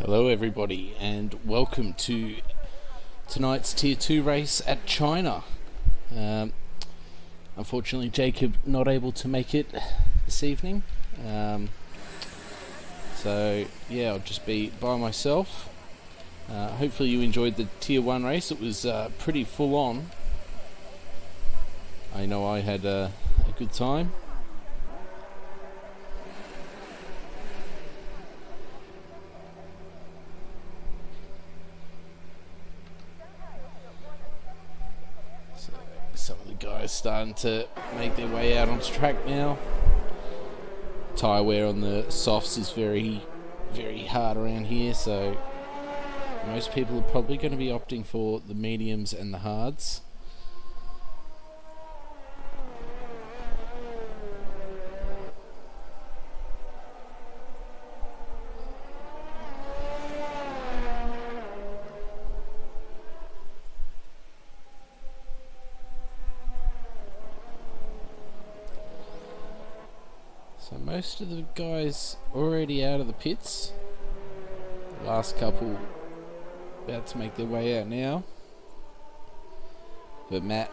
Hello everybody and welcome to tonight's Tier 2 race at China. Unfortunately Jacob not able to make it this evening, so yeah, I'll just be by myself. Hopefully you enjoyed the Tier 1 race. It was pretty full on. I know I had a good time. Some of the guys starting to make their way out onto track now. Tyre wear on the softs is very, very hard around here, so most people are probably going to be opting for the mediums and the hards. So most of the guys already out of the pits. The last couple about to make their way out now. But Matt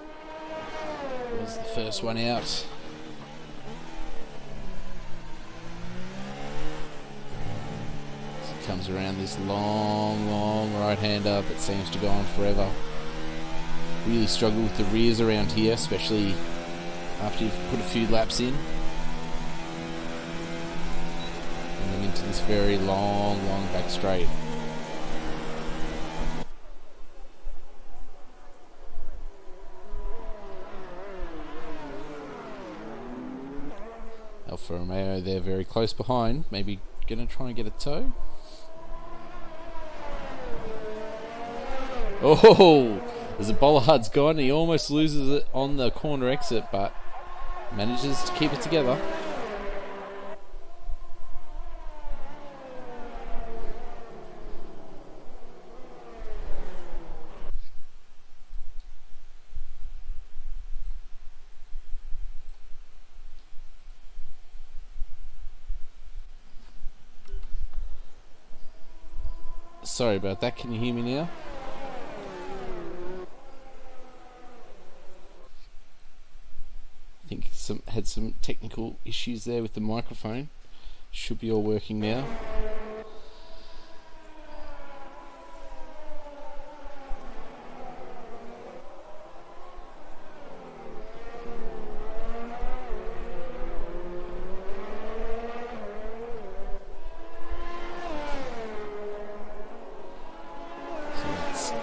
was the first one out. So he comes around this long right-hander that seems to go on forever. Really struggle with the rears around here, especially after you've put a few laps in. Into this very long back straight. Alfa Romeo, they're very close behind. Maybe going to try and get a tow. Oh, as the bollard's gone, he almost loses it on the corner exit, but manages to keep it together. Sorry about that, can you hear me now? I think had some technical issues there with the microphone. Should be all working now.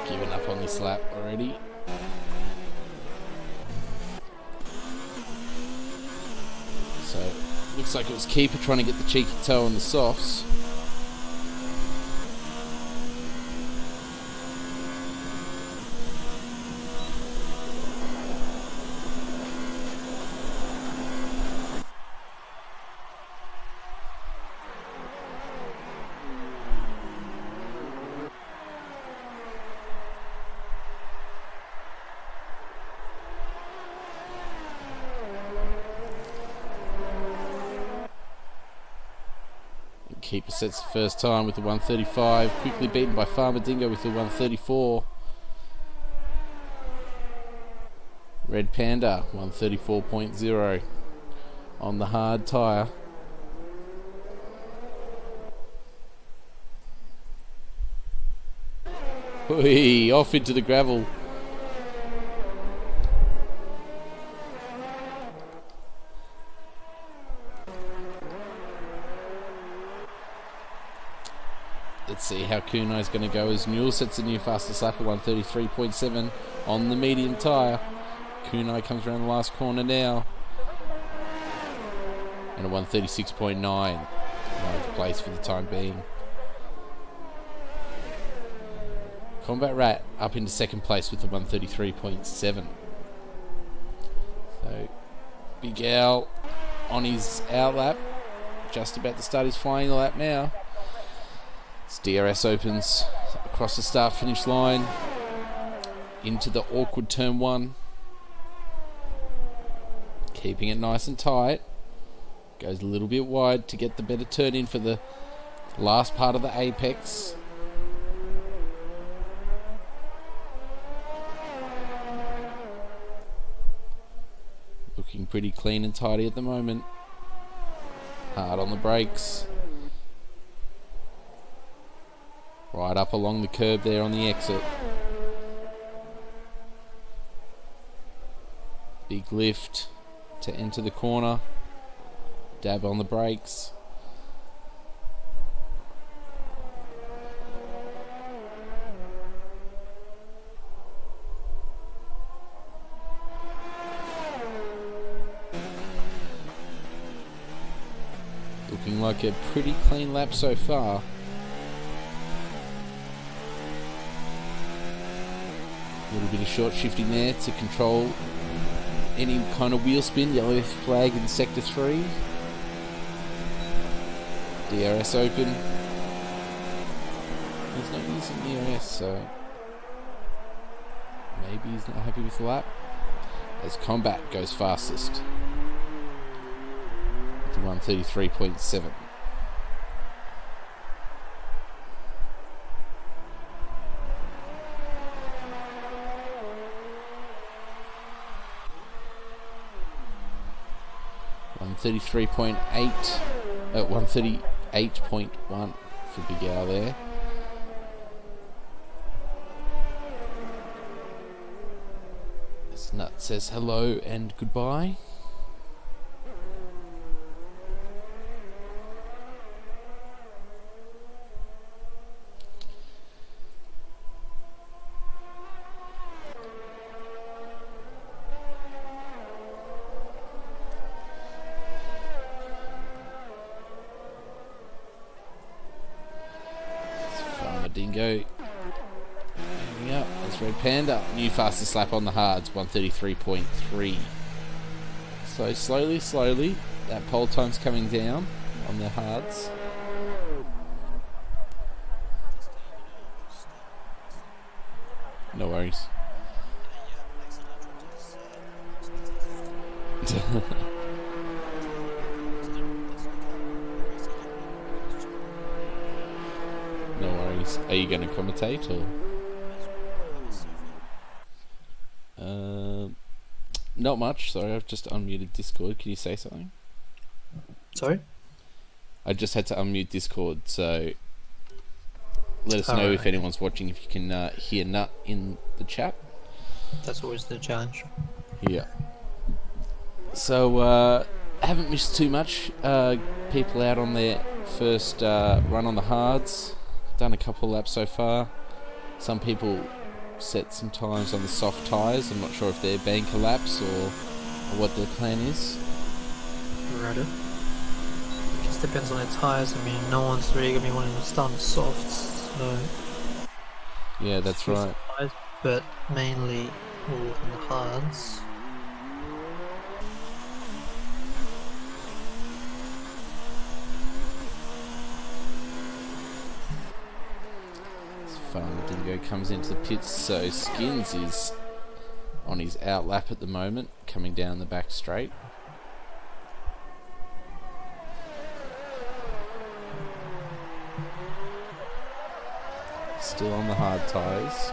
Given up on this lap already. So looks like it was Keeper trying to get the cheeky toe on the softs. Keeper sets the first time with the 135, quickly beaten by Farmadingo with the 134. Red Panda 134.0 on the hard tyre. Whee, off into the gravel. Let's see how Kunai's going to go as Newell sets a new fastest lap of 133.7 on the medium tyre. Kunai comes around the last corner now. And a 136.9. Ninth place for the time being. Combat Rat up into second place with the 133.7. So, Big Al on his out lap. Just about to start his flying lap now. DRS opens across the start finish line into the awkward turn 1, keeping it nice and tight. Goes a little bit wide to get the better turn in for the last part of the apex. Looking pretty clean and tidy at the moment. Hard on the brakes. Right up along the curb there on the exit. Big lift to enter the corner. Dab on the brakes. Looking like a pretty clean lap so far. A little bit of short shifting there to control any kind of wheel spin. Yellow flag in sector 3. DRS open. He's not using DRS, so maybe he's not happy with the lap. As Combat goes fastest. 133.7. At 138.1 for Big Al there. This nut says hello and goodbye. Dingo moving up. That's Red Panda. New fastest lap on the hards, 133.3. So slowly, that pole time's coming down on the hards. No worries. No worries. Are you going to commentate or? Not much. Sorry, I've just unmuted Discord. Can you say something? Sorry? I just had to unmute Discord, so let us know if anyone's watching, if you can hear Nut in the chat. That's always the challenge. Yeah. So, haven't missed too much. People out on their first run on the hards. Done a couple laps so far. Some people set some times on the soft tyres. I'm not sure if they're banker laps or what their plan is. Right. It just depends on their tyres. I mean, no one's really going to be wanting to start on the softs, so... Yeah, that's right. Tyres, but mainly all on the hards. Farmer Dingo comes into the pits, so Skins is on his out lap at the moment, coming down the back straight. Still on the hard tyres.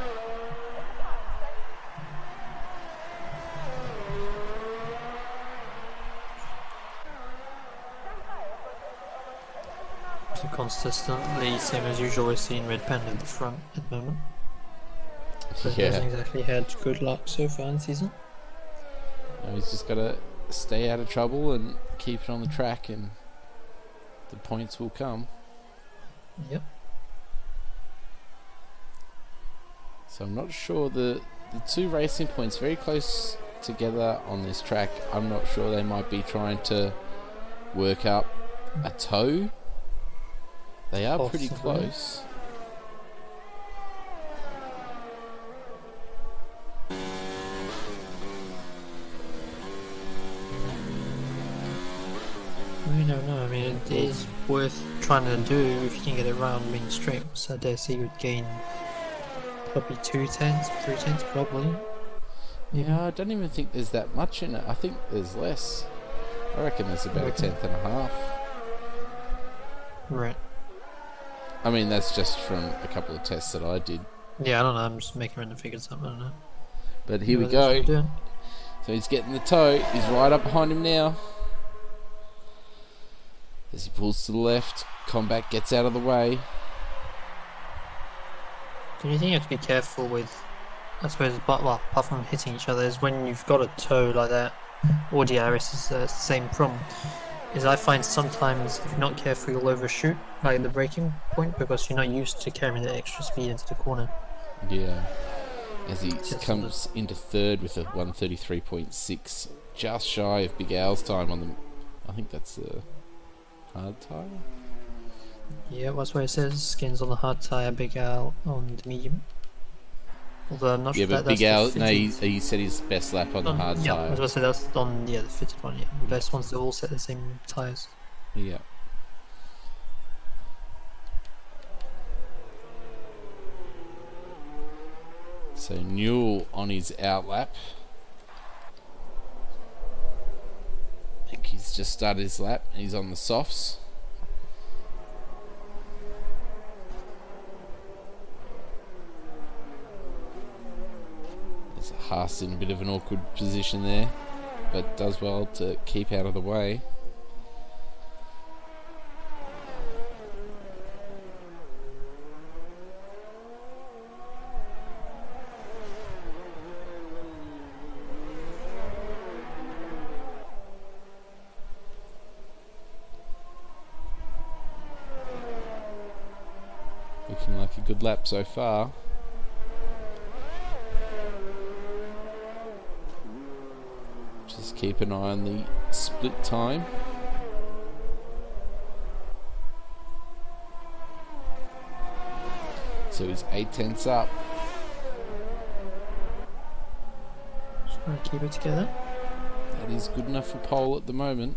So consistently, same as usual, we're seeing Red Panda at the front at the moment. So he hasn't exactly had good luck so far in the season. No, he's just got to stay out of trouble and keep it on the track, and the points will come. Yep. So I'm not sure, the two racing points very close together on this track. I'm not sure, they might be trying to work up a toe. They are Possibly. pretty close. We don't know. I mean, it is worth trying to do if you can get it around main straight. So I dare say you would gain probably 2 tenths, 3 tenths probably. Yeah, I don't even think there's that much in it. I think there's less. I reckon there's about a tenth and a half. Right. I mean, that's just from a couple of tests that I did. Yeah, I don't know. I'm just making random figures up. I don't know. But here we go. So he's getting the toe. He's right up behind him now. As he pulls to the left, Combat gets out of the way. Do you think you have to be careful with, I suppose, well, apart from hitting each other, is when you've got a toe like that, or DRS is the same problem, is I find sometimes if you're not careful you'll overshoot like the braking point because you're not used to carrying the extra speed into the corner. Yeah. As he comes into third with a 133.6, just shy of Big Al's time on the, I think that's the hard tyre. Yeah, that's where it says Skins on the hard tyre, Big Al on the medium. Although I'm not sure but Big Al, no, he said his best lap on the hard tyre. Yeah, I was going to say that's on the fitted one, yeah. The best ones, they all set the same tyres. Yeah. So Newell on his outlap. I think he's just started his lap and he's on the softs. There's a Haas in a bit of an awkward position there, but does well to keep out of the way. Looking like a good lap so far. Just keep an eye on the split time. So he's 8/10 up. Just trying to keep it together. That is good enough for pole at the moment.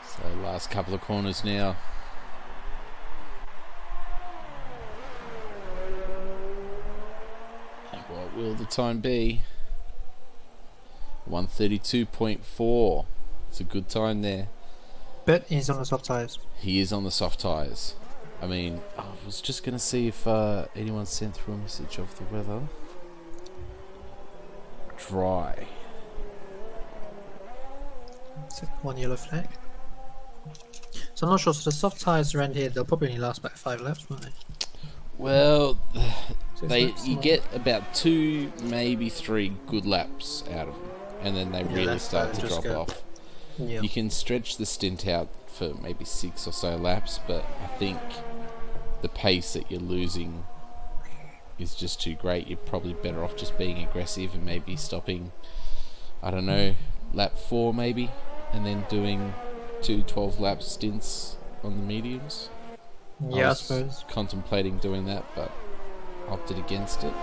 So last couple of corners now. And what will the time be? 132.4. It's a good time there. But he's on the soft tyres. He is on the soft tyres. I mean, I was just going to see if anyone sent through a message of the weather. Dry. It's one yellow flag. So I'm not sure, so the soft tyres around here, they'll probably only last about 5 laps, won't they? Well, you get about 2, maybe 3 good laps out of them, and then they really start to drop off. Yeah. You can stretch the stint out for maybe 6 or so laps, but I think the pace that you're losing is just too great. You're probably better off just being aggressive and maybe stopping, I don't know, lap 4 maybe, and then doing 2 12-lap stints on the mediums. Yeah, I suppose. Contemplating doing that, but opted against it.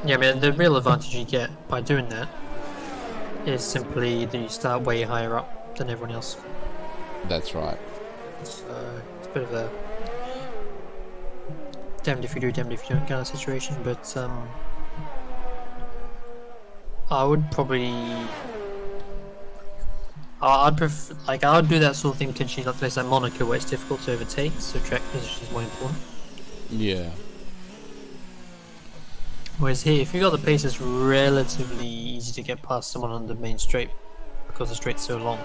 Yeah, I mean, the real advantage you get by doing that is simply that you start way higher up than everyone else. That's right. So it's a bit of a damned if you do, damned if you don't kind of situation, but I would probably... I'd prefer, I would do that sort of thing potentially like place like Monaco where it's difficult to overtake, so track position is more important. Yeah. Whereas here, if you got the pace, it's relatively easy to get past someone on the main straight because the straight's so long.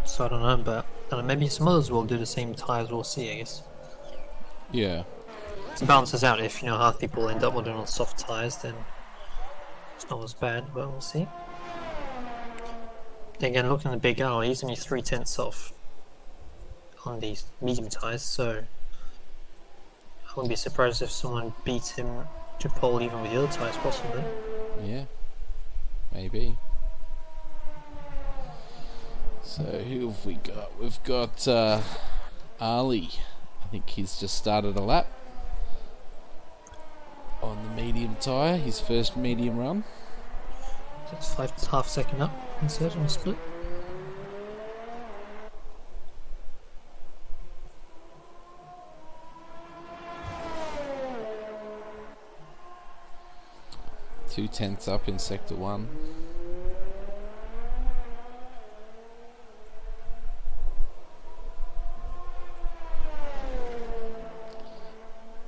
So I don't know, but maybe some others will do the same tyres. We'll see, I guess. Yeah. It balances out. If half people end up doing on soft tyres, then it's not as bad, but we'll see. Again, looking at the Big Al, he's only 3/10 off on these medium tyres, so I wouldn't be surprised if someone beats him to pole even with the other tyres, possibly. Yeah, maybe. So who have we got? We've got Ali. I think he's just started a lap on the medium tyre, his first medium run. That's 5.5 second up, insert on the split. 2/10 up in Sector 1.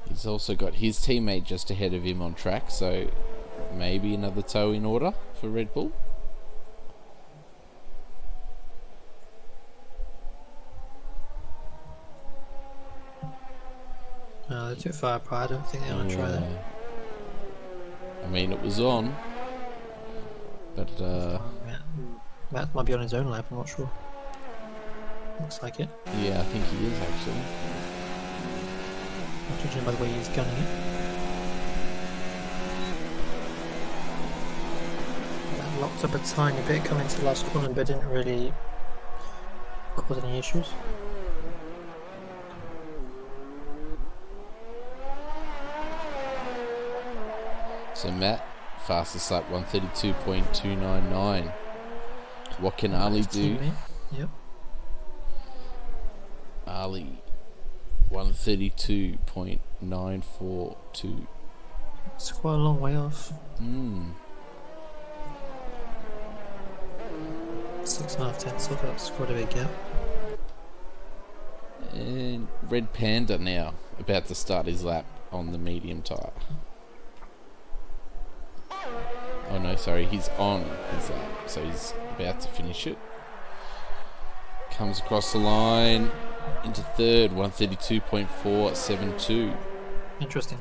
He's also got his teammate just ahead of him on track, so maybe another tow in order for Red Bull. No, they're too far apart. I don't think they want to try that. I mean, it was on, but Matt might be on his own lap, I'm not sure. Looks like it. yeah, I think he is actually. Judging by the way he's gunning it. That locked up a tiny bit coming to the last corner, but didn't really cause any issues. So Matt, fastest lap 132.299. What can Ali do? Teammate. Yep. Ali 132.942. It's quite a long way off. 6.5 tenths off, that's quite a big gap. And Red Panda now about to start his lap on the medium tyre. Oh no, sorry, he's on his lap, so he's about to finish it. Comes across the line into third, 132.472. Interesting.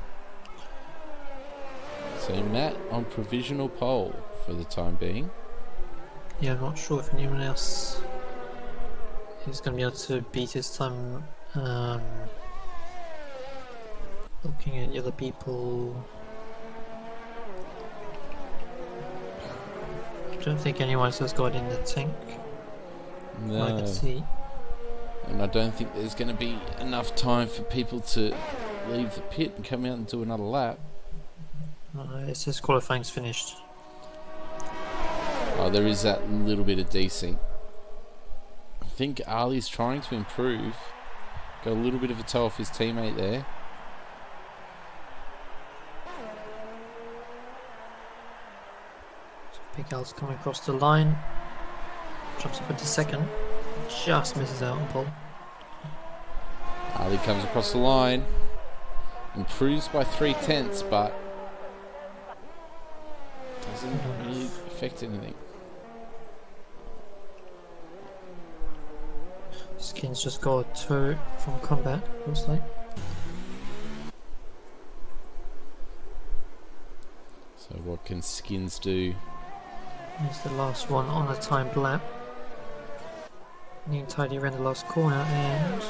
So Matt on provisional pole for the time being. Yeah, I'm not sure if anyone else is going to be able to beat his time. Looking at the other people, I don't think anyone else has got in the tank. No. I can see. And I don't think there's going to be enough time for people to leave the pit and come out and do another lap. It says qualifying's finished. Oh, there is that little bit of desync. I think Ali's trying to improve. Got a little bit of a toe off his teammate there. So Big Al's coming across the line. Jumps up into second. Just misses out on pole. Ali comes across the line. Improves by 3/10, but doesn't really affect anything. Skins just got a toe from combat, looks like. So what can Skins do? He's the last one on a timed lap. Neat tidy around the last corner and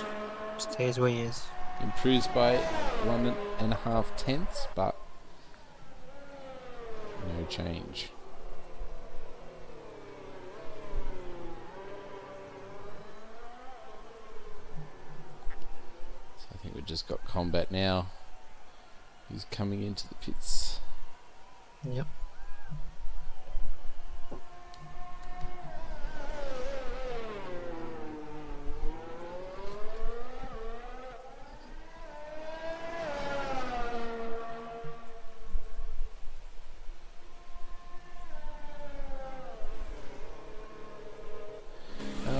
stays where he is. Improves by 1.5 tenths, but no change. So I think we've just got combat now. He's coming into the pits. Yep.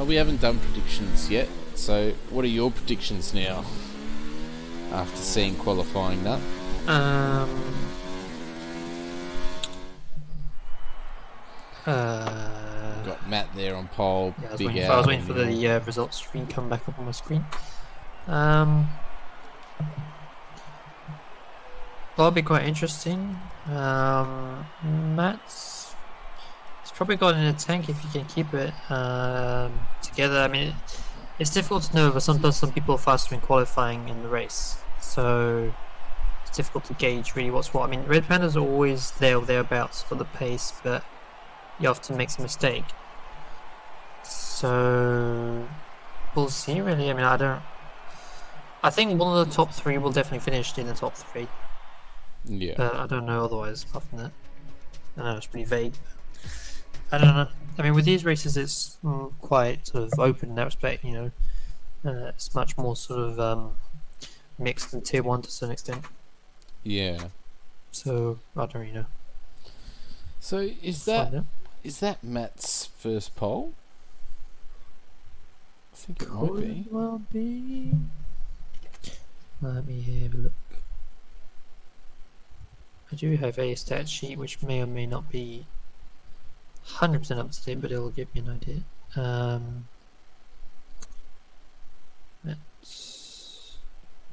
We haven't done predictions yet, so what are your predictions now after seeing qualifying that? Got Matt there on pole. Yeah, Big I was waiting for the results screen come back up on my screen. That'll be quite interesting. Matt's probably got in a tank if you can keep it together. I mean, it's difficult to know, but sometimes some people are faster in qualifying in the race, so it's difficult to gauge really what's what. I mean, Red Panda's always there or thereabouts for the pace, but he often makes a mistake. So we'll see, really. I mean, I think one of the top three will definitely finish in the top three. Yeah. But I don't know otherwise, apart from that. I know it's pretty vague. I don't know. I mean, with these races, it's quite sort of open in that respect, you know. It's much more sort of mixed than Tier 1 to a certain extent. Yeah. So, I don't really know. So Find out. is that Matt's first pole? I think it might be. Could well be. Let me have a look. I do have a stat sheet which may or may not be 100% up to date, but it will give me an idea.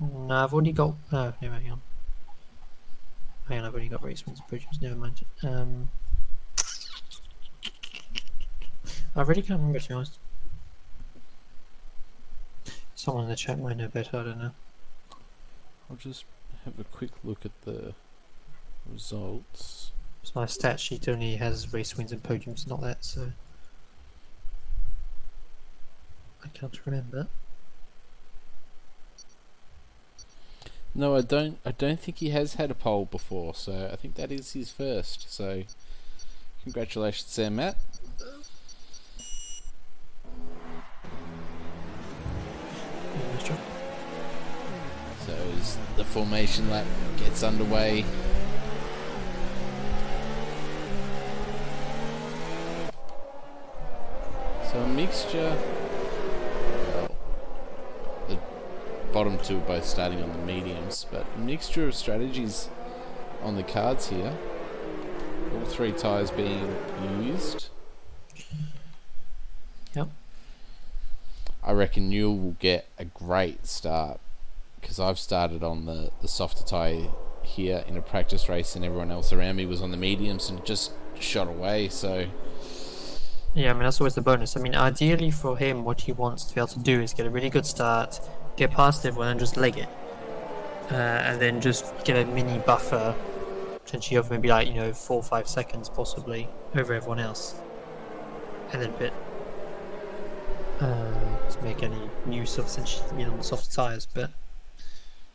No, I've already got. Oh, no, hang on. Hang on, I've already got race wins and podiums. Never mind. I really can't remember, to be honest. Someone in the chat might know better. I don't know. I'll just have a quick look at the results. So my stat sheet only has race wins and podiums, not that. So I can't remember. No, I don't think he has had a pole before, so I think that is his first. So congratulations there, Matt. Yeah, nice job. So as the formation lap gets underway, so a mixture. Well, the bottom two are both starting on the mediums, but a mixture of strategies on the cards here. All three tyres being used. Yep. I reckon Newell will get a great start because I've started on the softer tyre here in a practice race and everyone else around me was on the mediums and just shot away. So Yeah, I mean, that's always the bonus. I mean, ideally for him, what he wants to be able to do is get a really good start, get past everyone and just leg it. And then just get a mini buffer, potentially of maybe 4 or 5 seconds possibly, over everyone else. And then pit. To make any use of essentially being on the soft tyres, but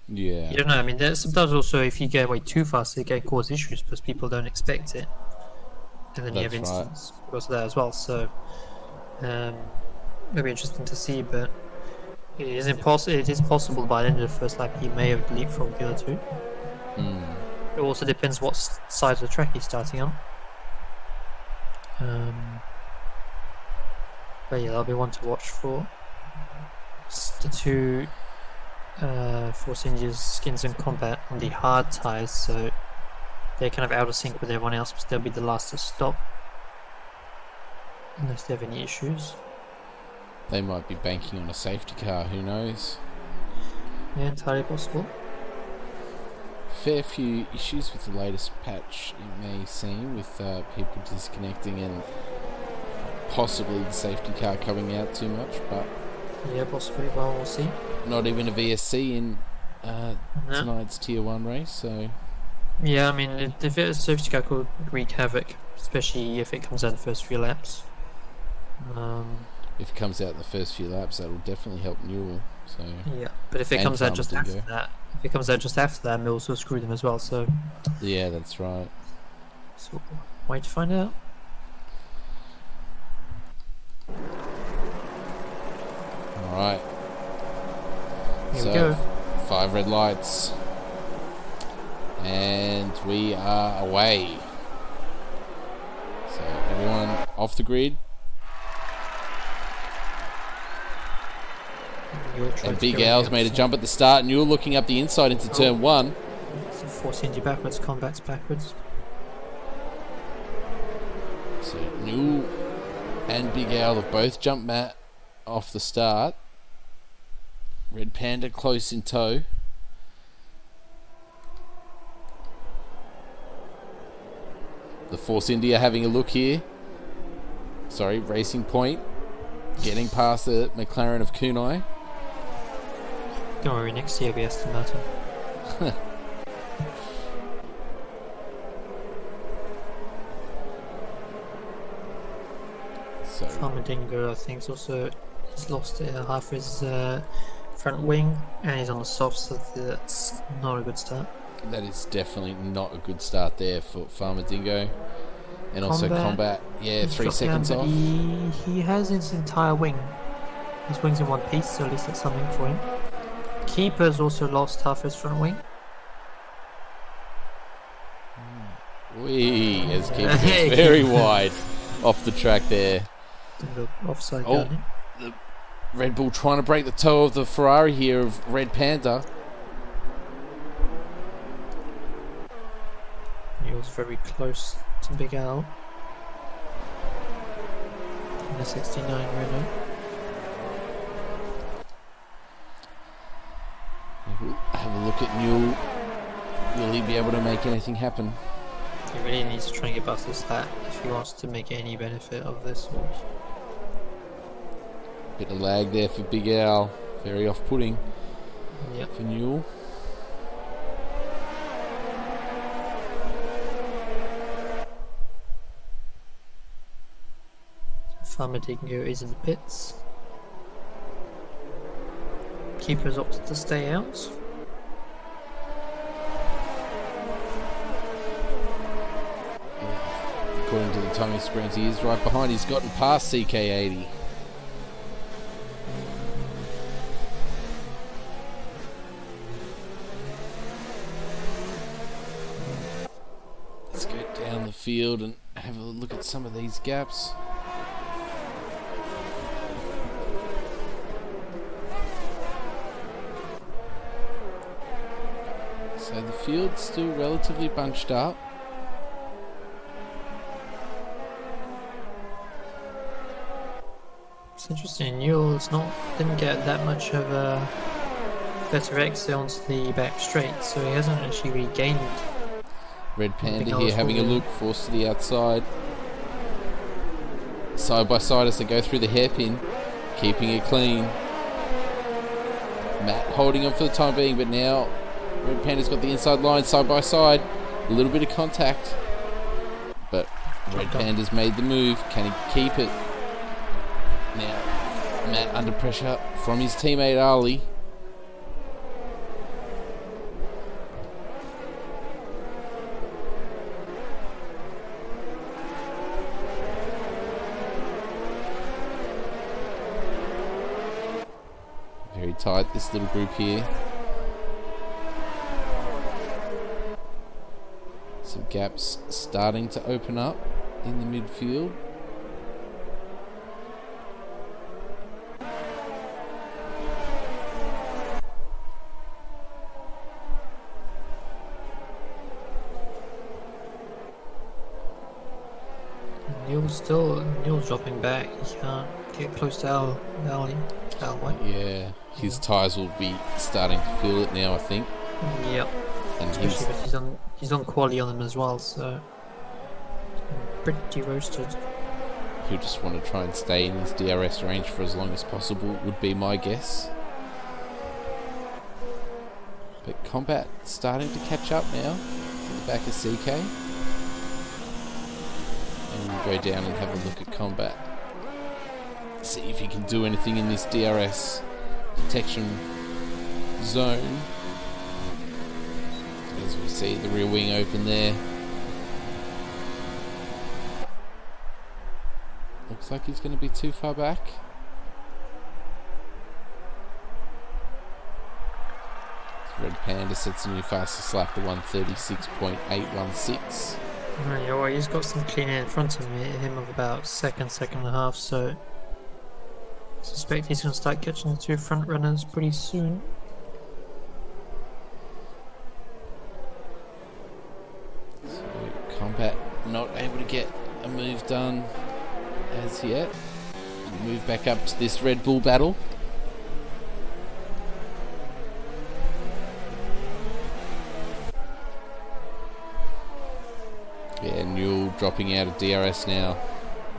yeah, you don't know. I mean, there's sometimes also if you get away too fast, it can cause issues because people don't expect it, and then you have That's right. incidents because of that as well. So, it'll be interesting to see, but it is impossible. It is possible by the end of the first lap he may have leapfrogged the other two. It also depends what side of the track he's starting on. But yeah, that'll be one to watch for. The two Force India's Skins and Combat on the hard tyres, so they're kind of out of sync with everyone else, because they'll be the last to stop unless they have any issues. they might be banking on a safety car, who knows. Yeah, entirely possible. Fair few issues with the latest patch, it may seem, with people disconnecting and possibly the safety car coming out too much, but Yeah, possibly. Well, we'll see. not even a VSC in tonight's Tier 1 race, so Yeah, I mean, if it's a safety car could wreak havoc, especially if it comes out the first few laps. if it comes out in the first few laps, that'll definitely help Newell. So Yeah, but if it And comes out just after Farmer that, it may also screw them as well. So yeah, that's right. wait to find out. All right. Here So we go. 5 red lights, and we are away. So everyone off the grid. And Big Al's made a jump at the start, and you're looking up the inside into turn 1. So forcing you backwards, combats backwards. So Newell and Big Al have both jumped Matt off the start. Red Panda close in tow. The Force India having a look here. Sorry, Racing Point getting past the McLaren of Kunai. Don't worry, next year we Aston Martin. So Farmadingo, I think, he's lost half his front wing, and he's on the soft, so that's not a good start. that is definitely not a good start there for Farmer Dingo. And also Combat, yeah, He's 3 dropped seconds down, but off. He has his entire wing. His wing's in one piece, so at least that's something for him. Keeper's also lost half his front wing. Wee, as keeper goes very wide off the track there. Offside. Oh, the Red Bull trying to break the toe of the Ferrari here of Red Panda. He was very close to Big Al. In the 69 Renault. Have a look at Newell. Will he be able to make anything happen? He really needs to try and get past this hat if he wants to make any benefit of this horse. Bit of lag there for Big Al. Very off-putting for Newell. Farmer Dingo is in the pits. Keeper's opted to stay out. According to the timing screens, he is right behind. He's gotten past CK80. Let's go down the field and have a look at some of these gaps. So the field's still relatively bunched up. It's interesting, Newell didn't get that much of a better exit onto the back straight, so he hasn't actually regained. Red Panda here having a look, forced to the outside. Side by side as they go through the hairpin, keeping it clean. Matt holding on for the time being, but now Red Panda's got the inside line side by side. A little bit of contact, but Red Panda's made the move. Can he keep it? Now, Matt under pressure from his teammate Ali. Very tight, this little group here. Some gaps starting to open up in the midfield. Newell's dropping back. He can't get close to Al White. Yeah, his tyres will be starting to feel it now, I think. Yep. And especially because he's on quality on them as well, so pretty roasted. He'll just want to try and stay in his DRS range for as long as possible, would be my guess. But Combat starting to catch up now to the back of CK. And we'll go down and have a look at Combat. See if he can do anything in this DRS detection zone. As we see the rear wing open there. Looks like he's going to be too far back. Red Panda sets a new fastest lap to 136.816. Yeah, well, he's got some clean air in front of him of about second and a half, so I suspect he's going to start catching the two front runners pretty soon. So Combat not able to get a move done as yet. Move back up to this Red Bull battle. Yeah, Newell dropping out of DRS now.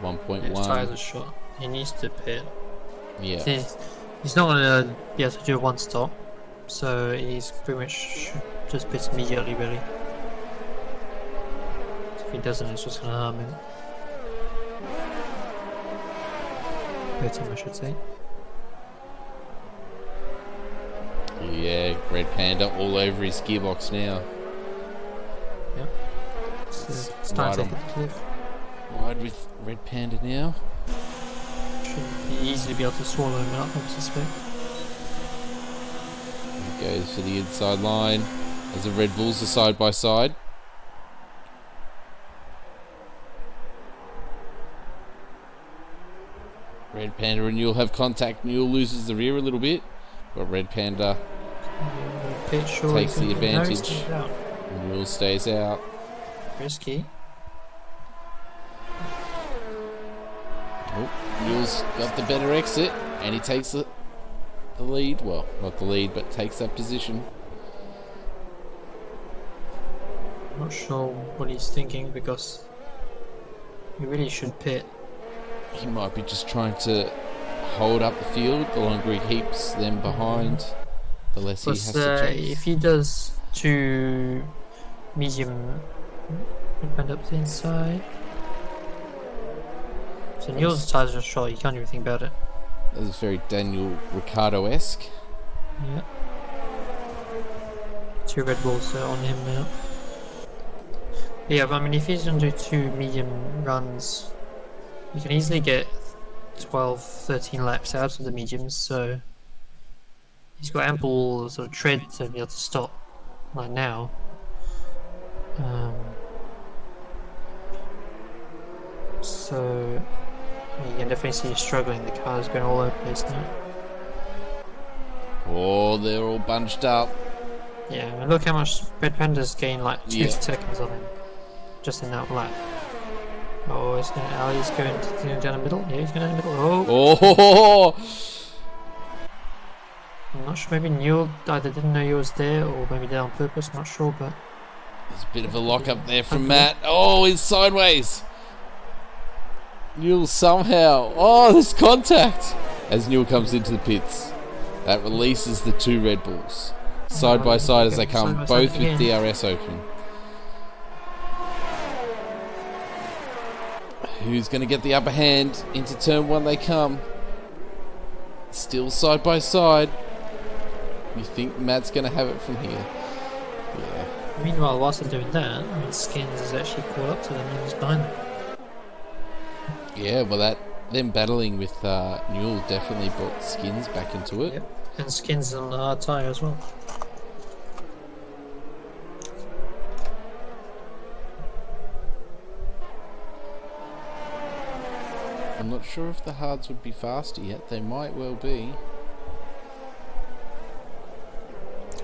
1.1. His tyres are shot. He needs to pit. Yeah. He's not going to be able to do a one stop, so he's pretty much just pit immediately, really. If he doesn't, it's just going to harm him. Hurt him, I should say. Yeah, Red Panda all over his gearbox now. Yep. It's time to take the cliff. Wide with Red Panda now. Should be easy to be able to swallow him up, I suspect. He goes for the inside line as the Red Bulls are side by side. Red Panda and Newell have contact. Newell loses the rear a little bit, but Red Panda takes the advantage. Newell stays out. Risky. Oh, Newell's got the better exit, and he takes the lead. Well, not the lead, but takes that position. I'm not sure what he's thinking because he really should pit. He might be just trying to hold up the field. The longer he keeps them behind, the less he has to chase. If he does 2 medium, bend up the inside. So Newell's tires are short, you can't do anything about it. That was very Daniel Ricciardo-esque. Yeah. 2 Red Bulls on him now. Yeah, but I mean, if he's going to do 2 medium runs, you can easily get 12, 13 laps out of the mediums, so he's got ample sort of tread to be able to stop like now. So you can definitely see he's struggling. The car's going all over the place now. Oh, they're all bunched up. Yeah, I mean, look how much Red Panda's gained, like 2 seconds on him, just in that lap. Oh, Ali's going down the middle. Yeah, he's going down the middle. Oh! I'm not sure. Maybe Newell either didn't know he was there, or maybe did on purpose. Not sure, but there's a bit of a lock up there from Matt. Oh, he's sideways. Newell somehow. Oh, there's contact as Newell comes into the pits. That releases the 2 Red Bulls side by side as they come, both with DRS open. Who's going to get the upper hand? Into turn 1 they come. Still side by side. You think Matt's going to have it from here? Yeah. Meanwhile, whilst they're doing that, I mean, Skins is actually caught up to them and he's behind them. Yeah, well, them battling with Newell definitely brought Skins back into it. Yep. And Skins on the hard tyre as well. I'm not sure if the hards would be faster yet. They might well be.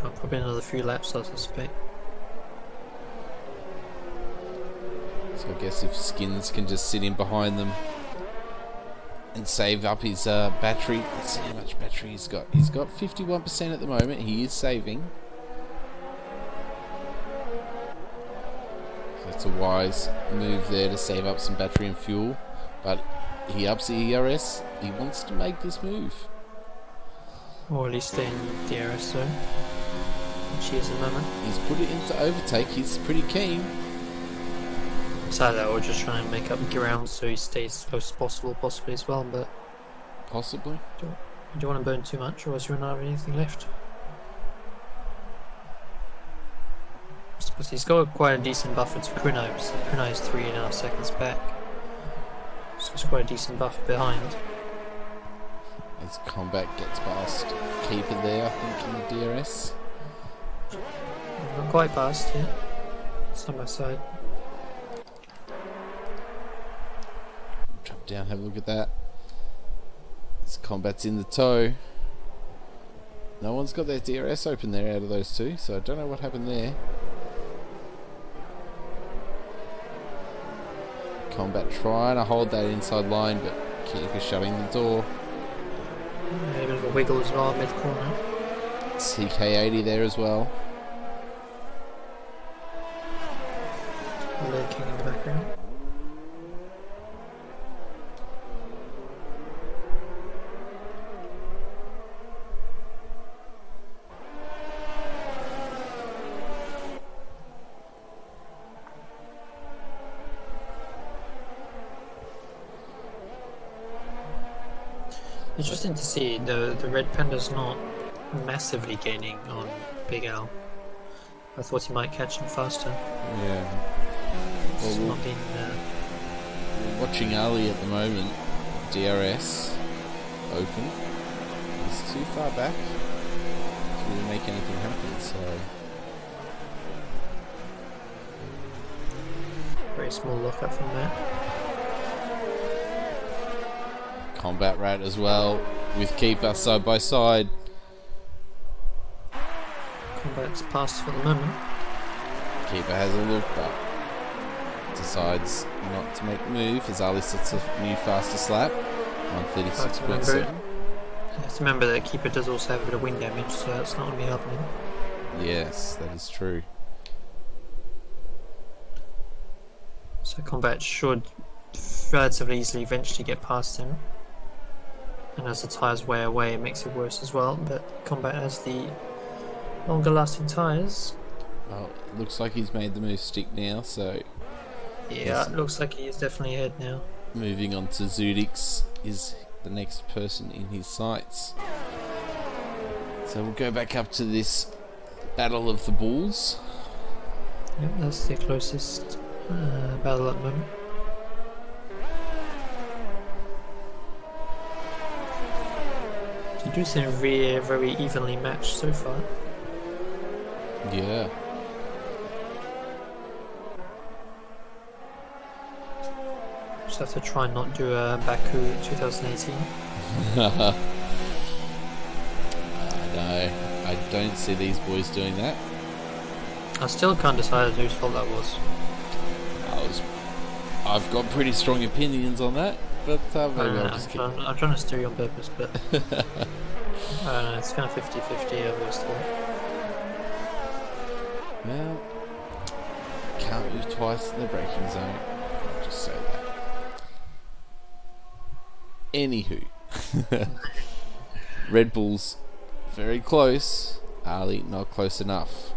Oh, probably another few laps, I suspect. So I guess if Skins can just sit in behind them and save up his battery. Let's see how much battery he's got. He's got 51% at the moment. He is saving. So that's a wise move there to save up some battery and fuel. But he ups the ERS. He wants to make this move. Or at least stay in DRS though. Which he is at the moment. He's put it into overtake. He's pretty keen. So that or just try and make up ground so he stays as close as possible, possibly as well, but possibly. Do you want to burn too much, or else you won't have anything left? Because he's got quite a decent buffer to Chrono's. Chrono's 3.5 seconds back. So it's quite a decent buffer behind. As Combat gets past Keeper there, I think, in the DRS. Not quite past yet. Side by side. Drop down, have a look at that. This Combat's in the tow. No one's got their DRS open there out of those two, so I don't know what happened there. Combat trying to hold that inside line, but Keeper shutting the door. A bit of a wiggle as well, mid corner. CK80 there as well. Lurking in the background. Interesting to see the Red Panda's not massively gaining on Big Al. I thought he might catch him faster. Yeah. It's not been, we're watching Ali at the moment. DRS open. He's too far back to really make anything happen, so very small lockup from that. Combat Rat as well, with Keeper side by side. Combat's passed for the moment. Keeper has a look, but decides not to make a move as Ali sets a new fastest lap. 136.7. You have to remember that Keeper does also have a bit of wind damage, so that's not going to be happening. Yes, that is true. So Combat should relatively easily eventually get past him. And as the tyres wear away, it makes it worse as well. But Combat has the longer lasting tyres. Well, it looks like he's made the move stick now, so... Yeah, it looks like he is definitely ahead now. Moving on to Zudix is the next person in his sights. So we'll go back up to this Battle of the Bulls. Yep, that's the closest battle at the moment. You do seem very, very evenly matched so far. Yeah. Just have to try and not do a Baku 2018. No, I don't see these boys doing that. I still can't decide whose fault that was. I've got pretty strong opinions on that, but maybe I'll just keep... I'm trying to steer you on purpose, but it's kind of 50-50 over this thought. Well, can't move twice in the braking zone. I'll just say that. Anywho, Red Bull's very close. Ali not close enough.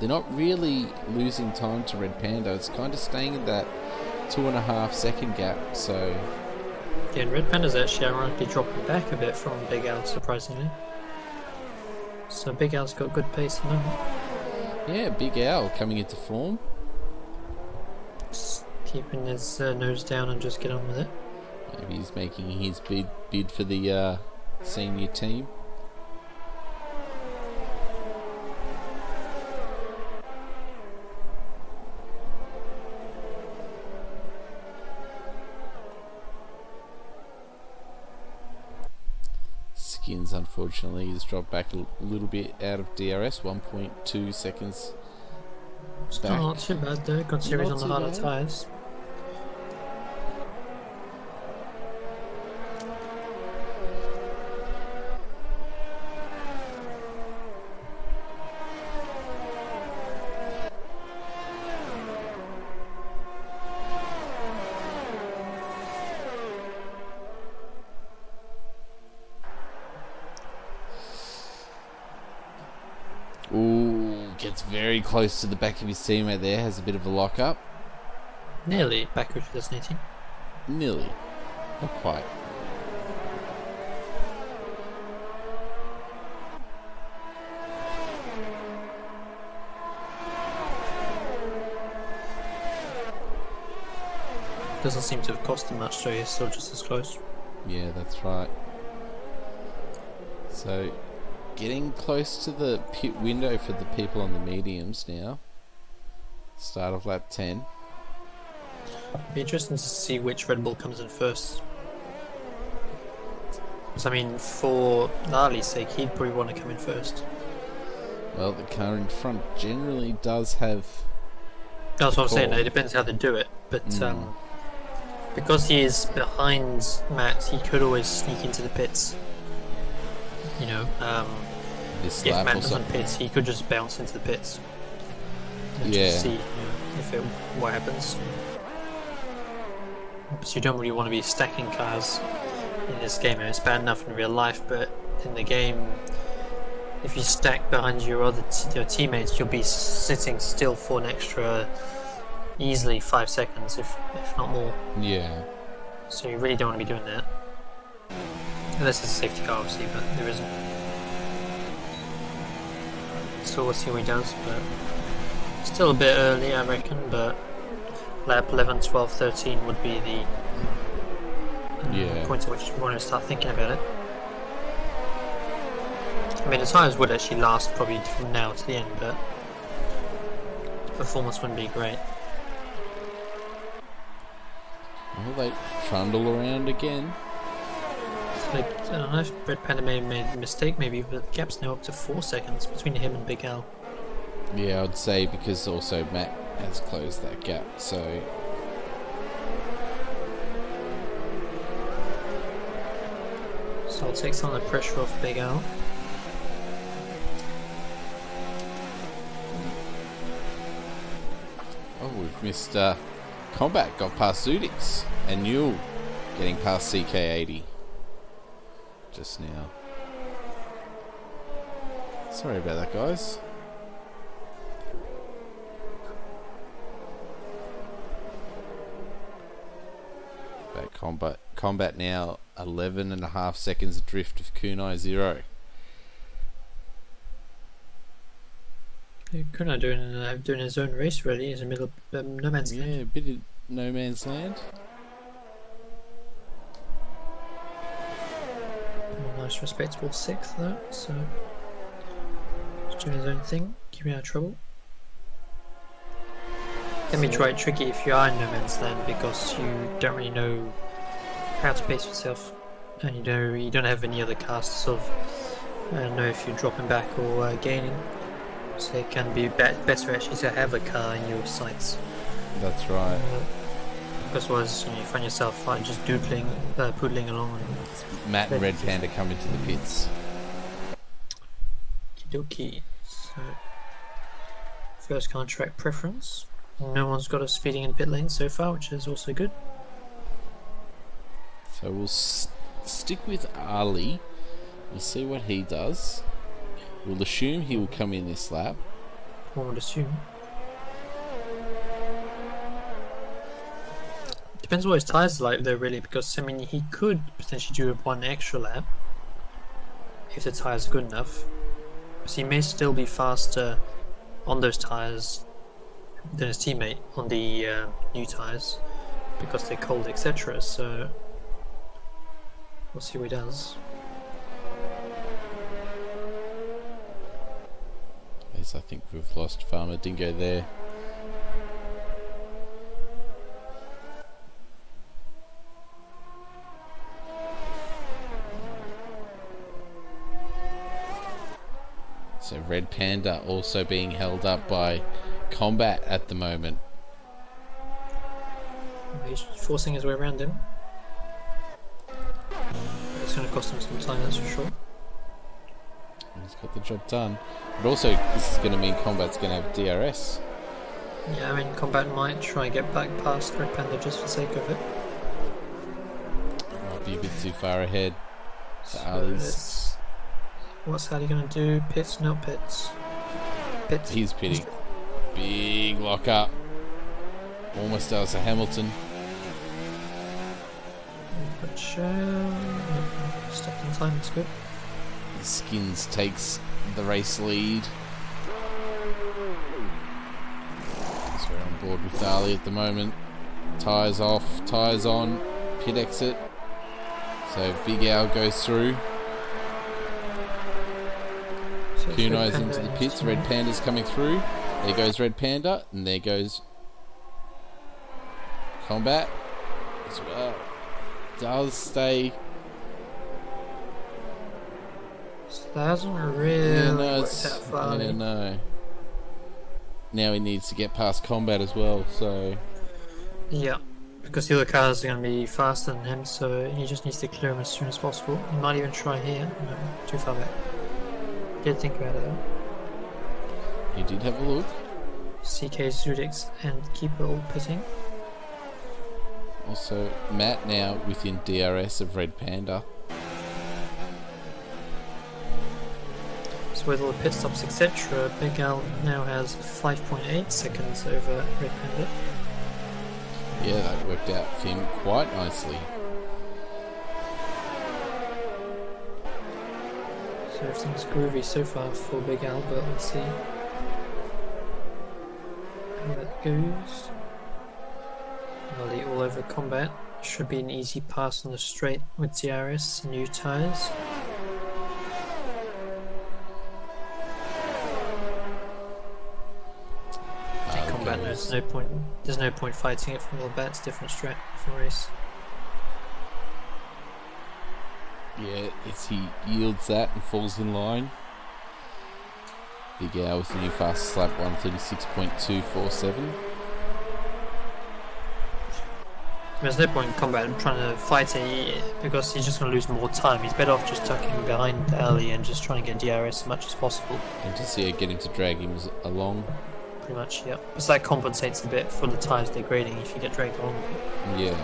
They're not really losing time to Red Panda. It's kind of staying in that 2.5 second gap. So yeah, and Red Panda's actually ironically dropping back a bit from Big Al, surprisingly. So Big Al's got good pace at the moment. yeah, Big Al coming into form. Just keeping his nose down and just get on with it. Maybe he's making his bid for the senior team. Skins, unfortunately, has dropped back a little bit out of DRS, 1.2 seconds Still back. not too bad though, considering Not on the too harder bad. tyres. Ooh, gets very close to the back of his teammate there, has a bit of a lock-up. Nearly Baku 2018. Nearly. Not quite. Doesn't seem to have cost him much, so he's still just as close. Yeah, that's right. So, getting close to the pit window for the people on the mediums now. Start of lap 10. Be interesting to see which Red Bull comes in first. Because I mean, for Nali's sake, he'd probably want to come in first. Well, the car in front generally does have... That's what I'm saying. Call. It depends how they do it, but because he is behind Matt, he could always sneak into the pits. You know, this if lap Matt or doesn't something. pit, he could just bounce into the pits and Yeah. just see what happens. Because you don't really want to be stacking cars in this game. It's bad enough in real life, but in the game, if you stack behind your teammates, you'll be sitting still for an extra easily 5 seconds, if not more. Yeah. So you really don't want to be doing that. Unless it's a safety car, obviously, but there isn't. So we'll see what he does, but still a bit early, I reckon, but lap 11, 12, 13 would be the point at which you want to start thinking about it. I mean, the tyres would actually last probably from now to the end, but the performance wouldn't be great. Well, Well, they trundle around again. So, like, I don't know if Red Panda may have made a mistake, maybe, but the gap's now up to 4 seconds between him and Big Al. Yeah, I'd say because also Matt has closed that gap, so... So I'll take some of the pressure off Big Al. Oh, we've missed Combat, got past Zudix, and Newell getting past CK80 just now. Sorry about that, guys. But Combat now 11.5 seconds adrift of Kunai 0. Kunai doing his own race really, in the middle of no man's land. Yeah, a bit of no man's land. A nice respectable 6th though, so he's doing his own thing, keeping out of trouble. Can be quite tricky if you are in no man's land because you don't really know how to pace yourself, and you don't have any other cars to sort of know if you're dropping back or gaining. So it can be better actually to have a car in your sights. That's right. Because otherwise you find yourself just poodling along. Matt and Red Panda come into the pits. Okie. So first contract preference. No one's got us feeding in pit lane so far, which is also good. So we'll stick with Ali. We'll see what he does. We'll assume he will come in this lap. One would assume. Depends what his tyres are like though really, because I mean he could potentially do one extra lap if the tyres are good enough. Because he may still be faster on those tyres than his teammate on the new tyres because they're cold, etc. So we'll see what he does. Yes, I think we've lost Farmer Dingo there. So Red Panda also being held up by Combat at the moment. He's forcing his way around him. But it's going to cost him some time, that's for sure. He's got the job done. But also, this is going to mean Combat's going to have DRS. Yeah, I mean, Combat might try and get back past Red Panda just for the sake of it. Might be a bit too far ahead. So what's Ali going to do? Pits? No pits. Pits. He's pitting. Big lock up. Almost does a Hamilton. But stopped in time, it's good. Skins takes the race lead. So we're on board with Ali at the moment. Tyres off, tyres on, pit exit. So Big Al goes through. So Kunai's into the pits, Red Panda's coming through. There goes Red Panda, and there goes Combat as well. Does stay. That hasn't really worked out for Ali. Yeah, no. Now he needs to get past Combat as well, so... Yeah, because the other cars are going to be faster than him, so he just needs to clear him as soon as possible. He might even try here. No, too far back. Did think about it though. He did have a look. CK, Zudix, and Keeper all pitting. Also, Matt now within DRS of Red Panda. So with all the pit stops, etc., Big Al now has 5.8 seconds over Red Panda. Yeah, that worked out for him quite nicely. So everything's groovy so far for Big Al, but let's see how that goes. Ali all over Combat. Should be an easy pass on the straight with DRS and new tyres. Combat, there's no point fighting it from the bat, it's different strat, different race. Yeah, he yields that and falls in line. Big Al with the new fastest lap, 136.247. There's no point in combat trying to fight it because he's just going to lose more time. He's better off just tucking behind Ali and just trying to get DRS as much as possible. And just get him to drag him along. Pretty much, yeah. Because that compensates a bit for the tyres degrading if you get dragged along. Yeah.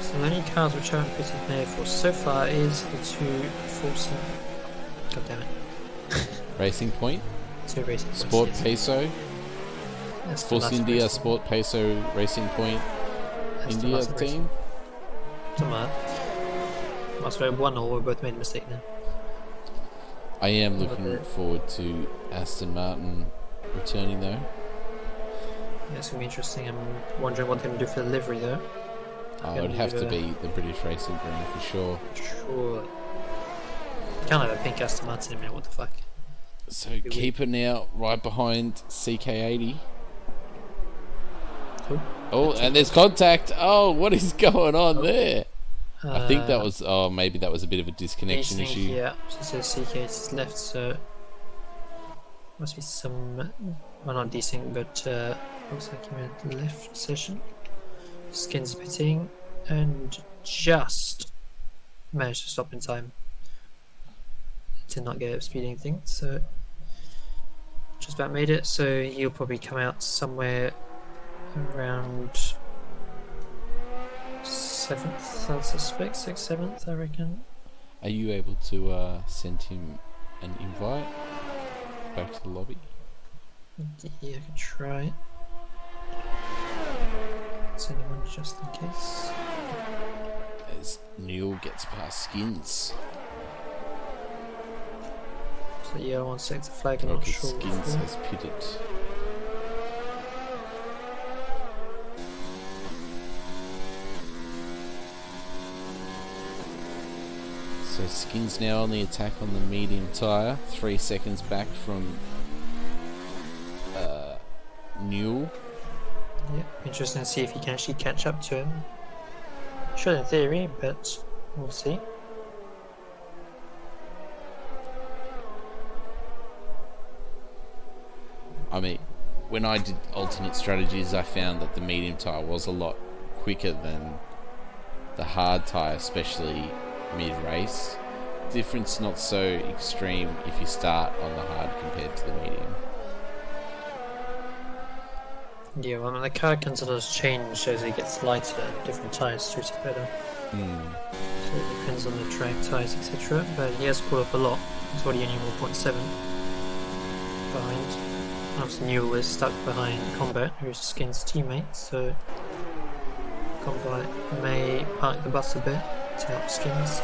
So the only cars which haven't pitted in there for so far is the two Force. God damn it. Racing Point. Two racing Sport points, Peso. yes. Force India Sport Peso Racing Point. That's the India last team. racing. Something like that. Must have one or we both made a mistake now. I am looking forward to Aston Martin returning though. Yeah, it's going to be interesting. I'm wondering what they're going to do for the livery though. Oh, it would have to be the British Racing Green for sure. Sure. You can't have a pink Aston Martin in a minute, what the fuck? So Keeper now right behind CK80. Oh, and there's contact. Oh, what is going on there? I think that was, maybe that was a bit of a disconnection issue. Yeah, so it says CK is left, so must be some, well, not desync, but looks like he went left session. Skins pitting and just managed to stop in time. Did not get a speeding thing, so just about made it. So he'll probably come out somewhere around 7th, I suspect, 6th, 7th, I reckon. Are you able to send him an invite back to the lobby? Yeah, I can try. Send him one just in case. As Neil gets past Skins. So yeah, I want to set the flag, I'm not Okay, sure. Skins has pitted. So Skins now on the attack on the medium tyre, 3 seconds back from Newell. Yeah, interesting to see if he can actually catch up to him. Should in theory, but we'll see. I mean, when I did alternate strategies, I found that the medium tyre was a lot quicker than the hard tyre, especially mid-race. Difference not so extreme if you start on the hard compared to the medium. Yeah, well, I mean, the car can sort of change as it gets lighter, different tyres suit it better. So it depends on the track, tyres, etc. But he has caught up a lot. He's already only 1.7 behind. Obviously Newell is stuck behind Combat, who's Skin's teammate, so Combat may park the bus a bit to help Skins.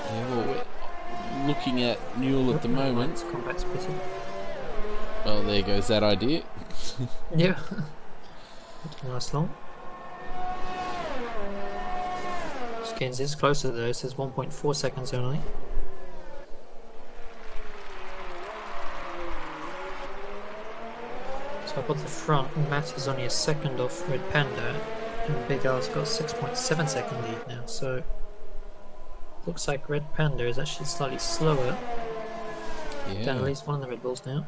Yeah, well, we're looking at Newell at the moment. Combat's busy. Well, there goes that idea. Yeah. Didn't last long. Skins is closer though, it says 1.4 seconds only. So up at the front, Matt is only a second off Red Panda, and Big R's got 6.7 second lead now, so looks like Red Panda is actually slightly slower. Yeah. Down at least one of the Red Bulls now.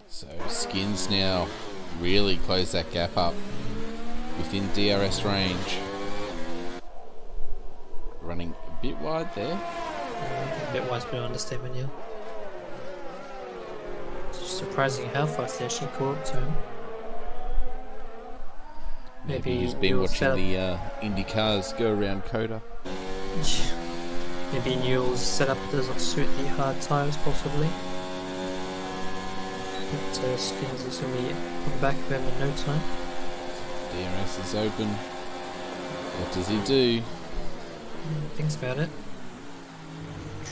So Skins now really close that gap up within DRS range. Running a bit wide there. A bit wise, but understatement, yeah. It's just surprising how fast they actually caught up to him. Maybe he's been watching the Indy cars go around Coda. Maybe Newell's setup doesn't suit the hard tyres, possibly. But Skins is going to be on the back of him in no time. DRS is open. What does he do? Thinks about it.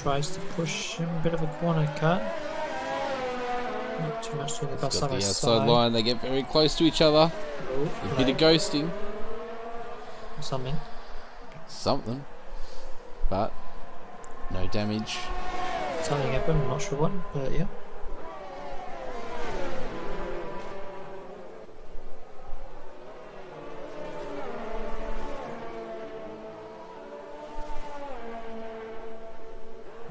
Tries to push him, a bit of a corner cut. Not too much to the bus Got side the by outside side. line. They get very close to each other. Oh, A bit of ghosting. something. Something. But no damage. Something happened, I'm not sure what, but yeah.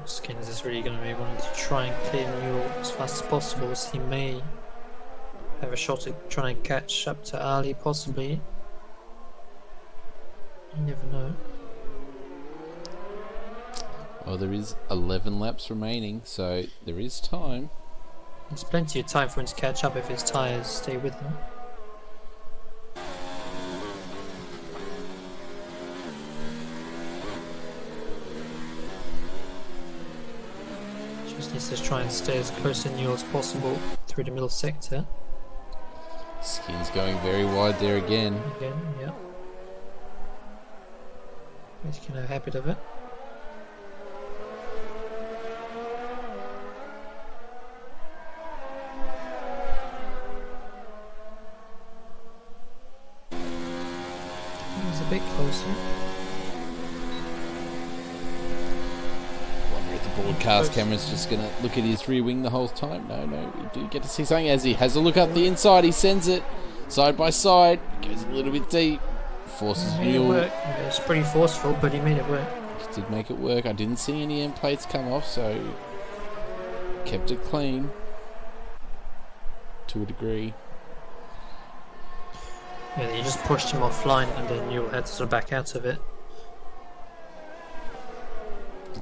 Skins is really going to be wanting to try and clear Newell as fast as possible, as he may have a shot at trying to catch up to Ali, possibly. You never know. Well, there is 11 laps remaining, so there is time. There's plenty of time for him to catch up if his tyres stay with him. Just needs to try and stay as close to Newell as possible through the middle sector. Skin's going very wide there again. Again, yeah. He's getting a habit of it. He's a bit closer. Wonder if the broadcast camera's just going to look at his rear wing the whole time. No, we do get to see something as he has a look up the inside. He sends it side by side, goes a little bit deep, forces He made it Newell. work. It was pretty forceful, but he made it work. He did make it work. I didn't see any end plates come off, so kept it clean to a degree. Yeah, he just pushed him offline, and then Newell had to sort of back out of it.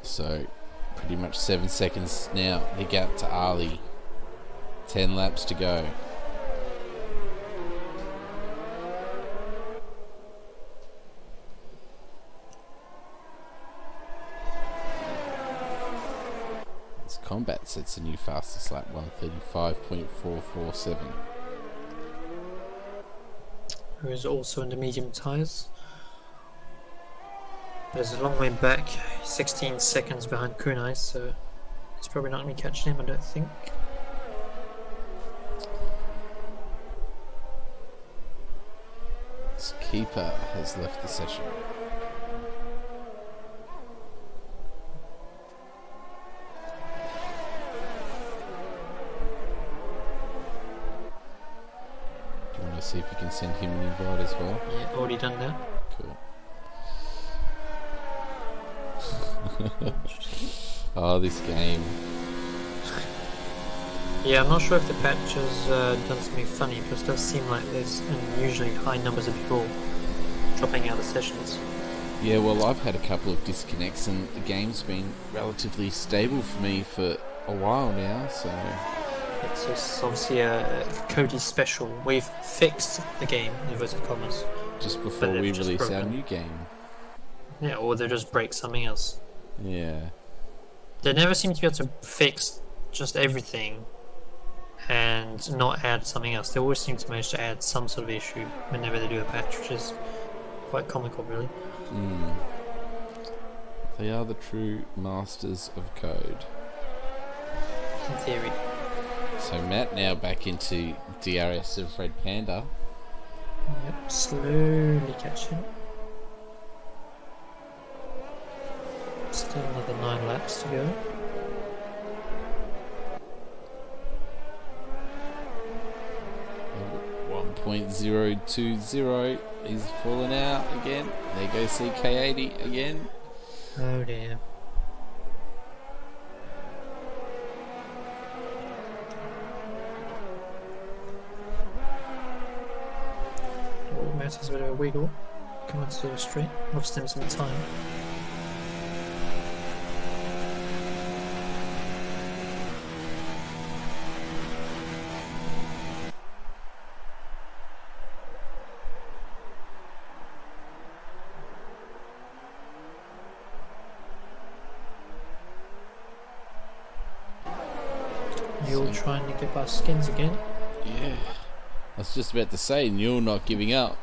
So pretty much 7 seconds now. The gap to Ali. 10 laps to go. This combat sets a new fastest lap, 1:35.447. Who is also in the medium tyres. There's a long way back, 16 seconds behind Kunai, so it's probably not going to be catching him, I don't think. This keeper has left the session. Do you want to see if you can send him an invite as well? Yeah, already done that. Cool. Oh, this game. Yeah, I'm not sure if the patch has done something funny, but it does seem like there's unusually high numbers of people dropping out of sessions. Yeah, well, I've had a couple of disconnects and the game's been relatively stable for me for a while now, so... It's obviously a Cody special. We've fixed the game, in inverted commas. Just before But we they've just release our broken. new game. Yeah, or they'll just break something else. Yeah. They never seem to be able to fix just everything and not add something else. They always seem to manage to add some sort of issue whenever they do a patch, which is quite comical, really. They are the true masters of code. In theory. So Matt now back into DRS of Red Panda. Yep, slowly catching. Still another 9 laps to go. Oh, 1.020. He's fallen out again. There goes CK80 again. Oh dear. Oh, Matt has a bit of a wiggle. Coming to the straight. Lost him some time. You're trying to get past Skins again. Yeah. I was just about to say, Newell not giving up.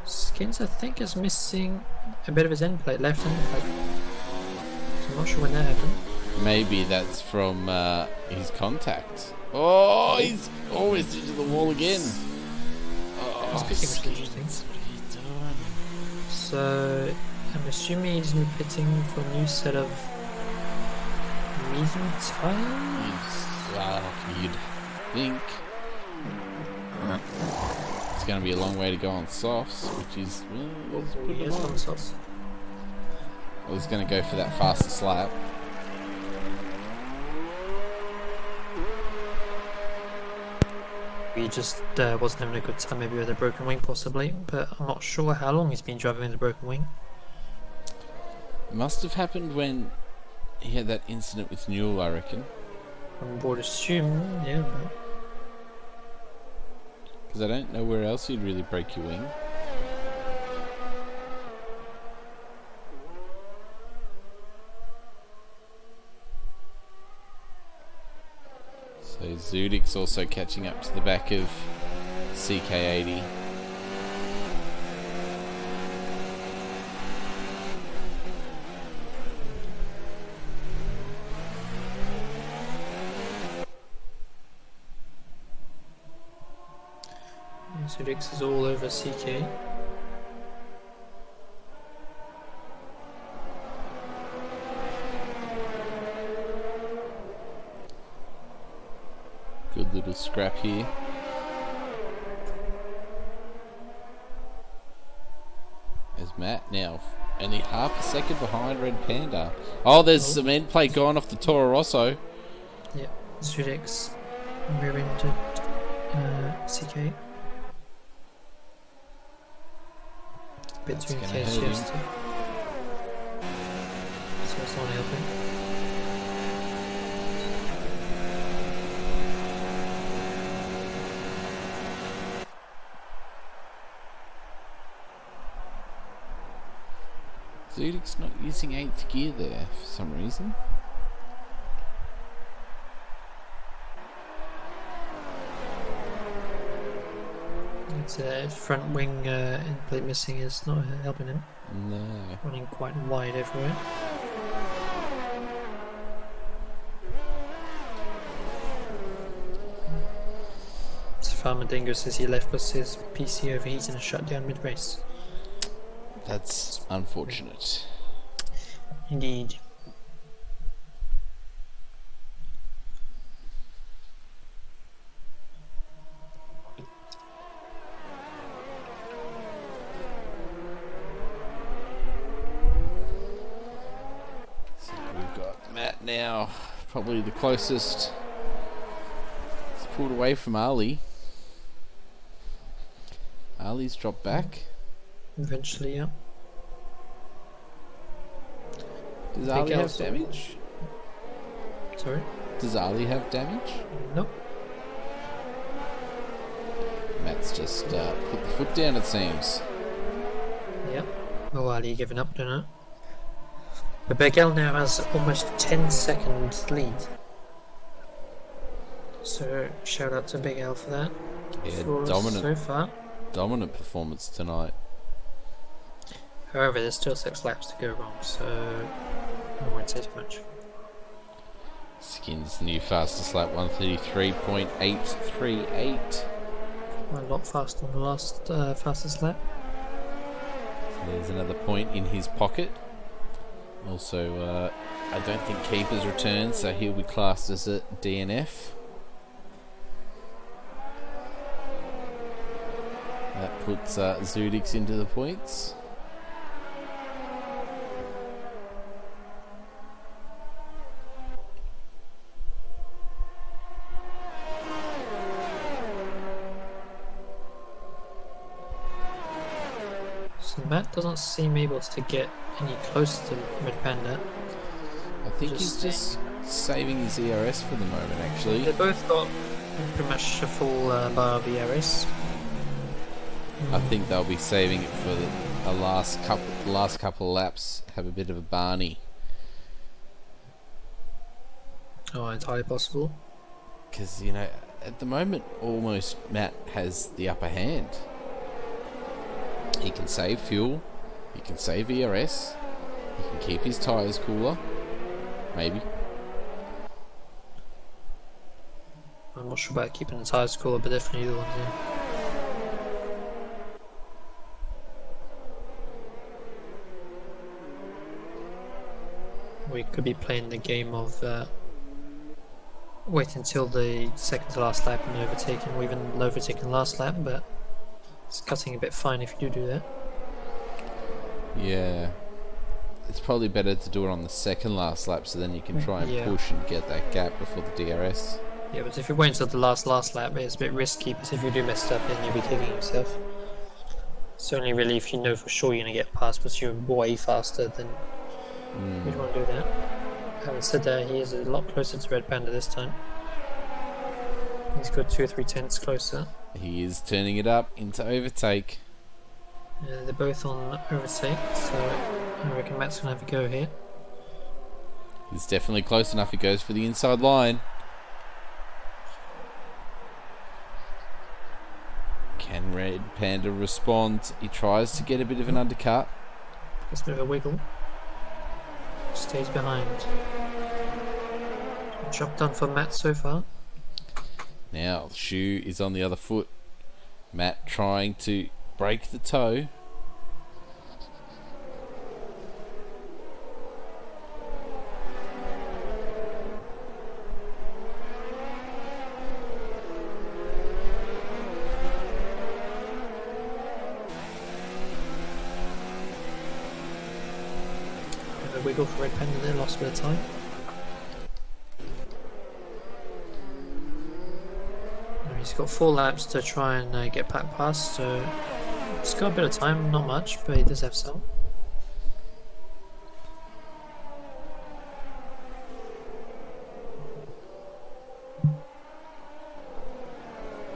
Skins, I think, is missing a bit of his end plate, left end plate. So I'm not sure when that happened. Maybe that's from his contact. Oh, he's almost into the wall again. That's pretty much interesting. What are you doing? So I'm assuming he's pitting for a new set of medium tires. Well, you'd think it's going to be a long way to go on softs, which is He is on softs. well, he's going to go for that fastest lap. He just wasn't having a good time, maybe with a broken wing possibly, but I'm not sure how long he's been driving with a broken wing. It must have happened when he had that incident with Newell, I reckon. I would assume, yeah, but Because I don't know where else you'd really break your wing. So Zudik's also catching up to the back of CK80. Sudix is all over CK. Good little scrap here. There's Matt now, only half a second behind Red Panda. Oh, there's some end plate going off the Toro Rosso. Yeah, Sudix rear-ended CK. Bit That's too gonna case hurt him. yesterday. So it's not helping. Zudik's not using 8th gear there for some reason. It's front wing end plate missing is not helping him. No. Running quite wide everywhere. Farmer Dingo says he left because his PC overheated and shut down mid-race. That's unfortunate. Indeed. So we've got Matt now, probably the closest. He's pulled away from Ali. Ali's dropped back. Eventually, yeah. Does Big Ali have Al's- damage? Sorry? Does Ali have damage? Nope. Matt's just put the foot down, it seems. Yep. Oh, Ali giving up, don't know. But Big Al now has almost 10 seconds lead. So shout out to Big Al for that. Yeah, For us dominant. so far. Dominant performance tonight. However, there's still 6 laps to go wrong, so I won't say too much. Skins new fastest lap 133.838. A lot faster than the last fastest lap. So there's another point in his pocket. Also, I don't think Keeper's returned, so he'll be classed as a DNF. That puts Zudix into the points. So Matt doesn't seem able to get any closer to Red Panda. I think Just he's just saving his ERS for the moment, actually. They both got pretty much a full bar of ERS. I think they'll be saving it for the last couple of laps. Have a bit of a Barney, Oh, entirely possible. because you know at the moment almost Matt has the upper hand. He can save fuel, he can save ERS, he can keep his tyres cooler, maybe. not sure about keeping the tyres cooler, but definitely the ones in. We could be playing the game of wait until the second to last lap and overtaking, or even overtaking last lap, but it's cutting a bit fine if you do that. Yeah. It's probably better to do it on the second last lap, so then you can try and push and get that gap before the DRS. Yeah, but if you wait until the last lap, it's a bit risky, because if you do mess it up, then you'll be kicking yourself. It's only really if you know for sure you're going to get past, but you're way faster, then you don't want to do that. Having said that, he is a lot closer to Red Panda this time. He's got 2 or 3 tenths closer. He is turning it up into overtake. They're both on overtake, so I reckon Matt's going to have a go here. He's definitely close enough. He goes for the inside line. Can Red Panda respond? He tries to get a bit of an undercut. Gets a bit of a wiggle. Stays behind. Job done for Matt so far. Now, Shu is on the other foot. Matt trying to break the toe. A wiggle for Red Panda there, lost a bit of time. He's got 4 laps to try and get back past, so he's got a bit of time, not much, but he does have some.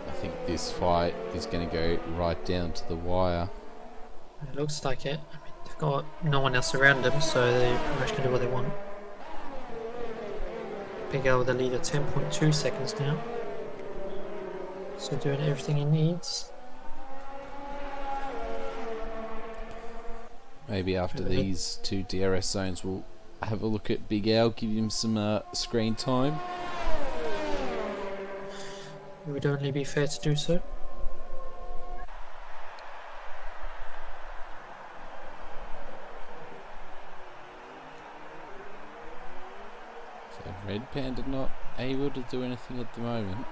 I think this fight is going to go right down to the wire. It looks like it. I mean, they've got no one else around them, so they pretty much can do what they want. Big Al with the lead at 10.2 seconds now. So doing everything he needs. Maybe after these 2 DRS zones, we'll have a look at Big Al, give him some screen time. It would only be fair to do so. So Red Panda not able to do anything at the moment.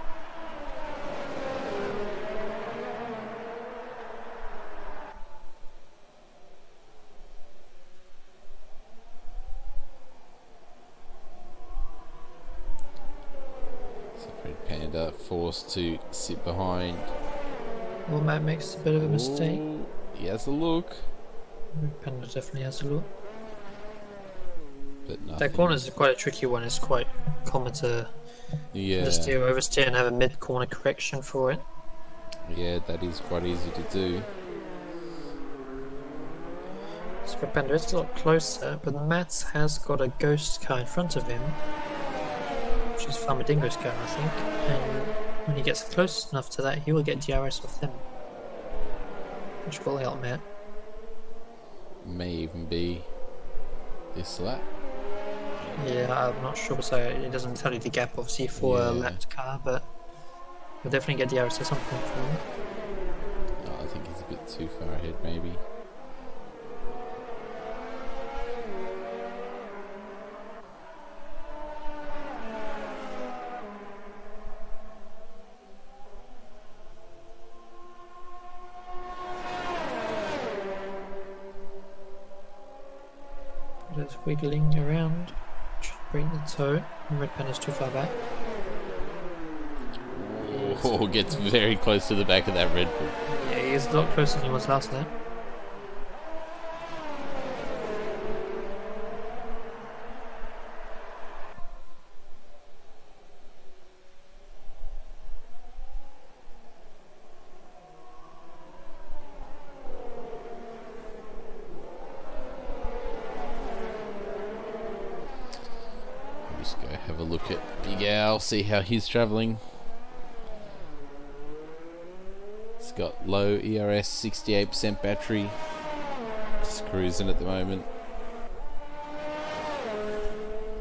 Panda forced to sit behind. Well, Matt makes a bit of a mistake. Ooh, he has a look. Panda definitely has a look. But nothing. That corner is quite a tricky one. It's quite common to understeer, oversteer, and have a mid-corner correction for it. Yeah, that is quite easy to do. So Panda is a lot closer, but Matt has got a ghost car in front of him, which is Farmadingo's car, I think, and when he gets close enough to that, he will get DRS off them, which will help Matt. May even be this lap. Yeah, I'm not sure, so it doesn't tell you the gap, obviously, for a lapped car, but we'll definitely get DRS at some point for him. Oh, I think he's a bit too far ahead, maybe. Just wiggling around, bring the toe, and Red Panda's too far back. Oh, gets very close to the back of that Red Bull. Yeah, he is a lot closer than he was last lap. Just go have a look at Big Al, see how he's travelling. He's got low ERS, 68% battery. Just cruising at the moment.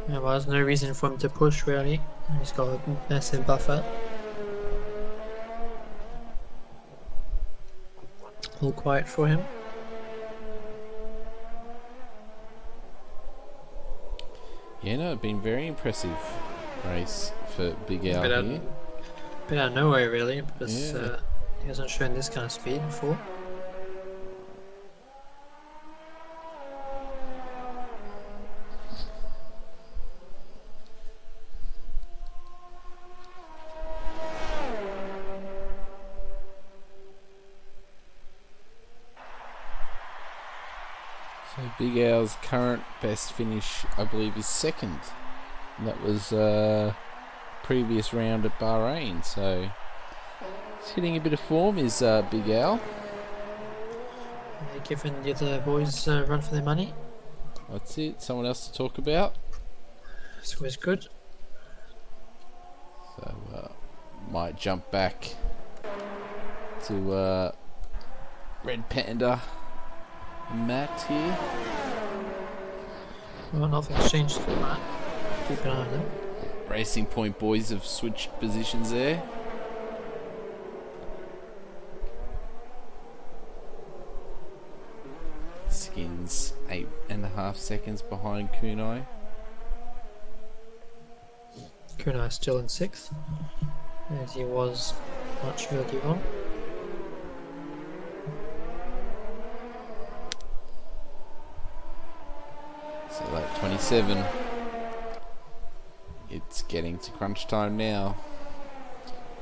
Yeah, well, there's no reason for him to push really. He's got a massive buffer. All quiet for him. Yeah, no, it's been very impressive race for Big Al Bit here. bit out of nowhere really, because Yeah. he hasn't shown this kind of speed before. So Big Al's current best finish, I believe, is second. And that was previous round at Bahrain. So he's hitting a bit of form, is Big Al. They're giving the other boys a run for their money. That's it. Someone else to talk about. It's always good. So might jump back to Red Panda Matt here. Well, nothing's changed for that. Keep an eye on them. Racing Point boys have switched positions there. Skins 8.5 seconds behind Kunai. Kunai still in 6th, as he was much earlier on. So like 27. It's getting to crunch time now.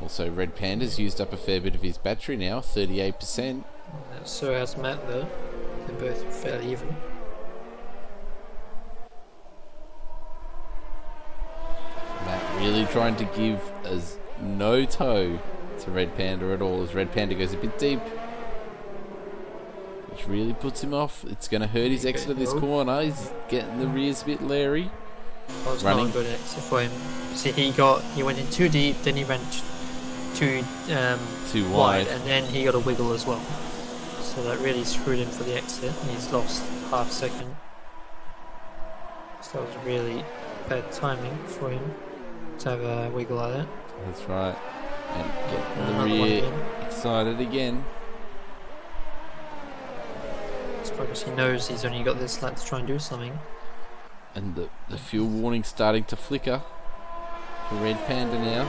Also, Red Panda's used up a fair bit of his battery now, 38%. So has Matt though. They're both fairly even. Matt really trying to give us no toe to Red Panda at all, as Red Panda goes a bit deep, which really puts him off. It's going to hurt his exit of this corner. He's getting the rears a bit leery. That was Running. not a good exit for him. See, he went in too deep, then he went too wide. and then he got a wiggle as well. So that really screwed him for the exit, and he's lost half second. So that was really bad timing for him to have a wiggle like that. That's right. And getting the Another one rear again. excited again. It's because he knows he's only got this lap to try and do something. And the fuel warning's starting to flicker for Red Panda now.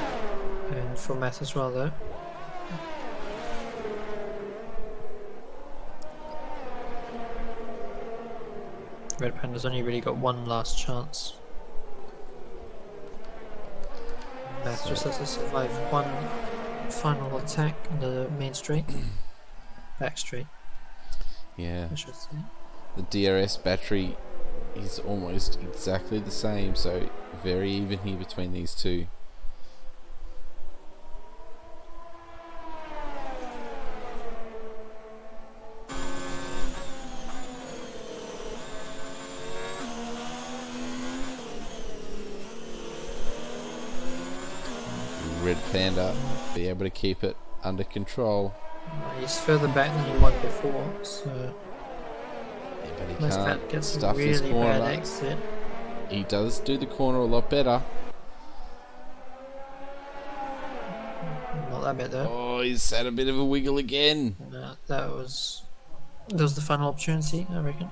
And for Matt as well though. Red Panda's only really got one last chance. Matt just has to survive one final attack in the main straight. Back straight, Yeah. I should say. The DRS battery is almost exactly the same, so very even here between these two. Red Panda be able to keep it under control. He's further back than he was before, so Yeah, but he unless can't that gets a stuff his really corner. bad exit. He does do the corner a lot better. Not that bad though. Oh, he's had a bit of a wiggle again. That was the final opportunity, I reckon.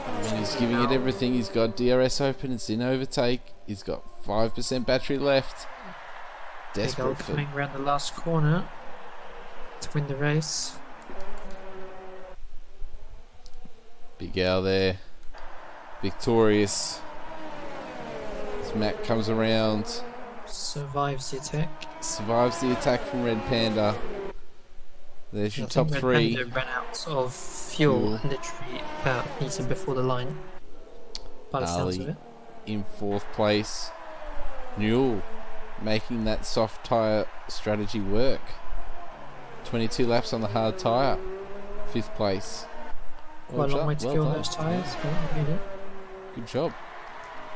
And he's giving it everything. He's got DRS open. It's in overtake. He's got 5% battery left. Desperate for... coming around the last corner to win the race. Big Al there. Victorious. As Matt comes around. Survives the attack. Survives the attack from Red Panda. There's your top Red three. Panda ran out of fuel literally about a meter before the line. By the sounds of Ali it. in 4th place. Newell making that soft tyre strategy work. 22 laps on the hard tyre. 5th place. Quite a long way to kill those tyres, but we did. Good job.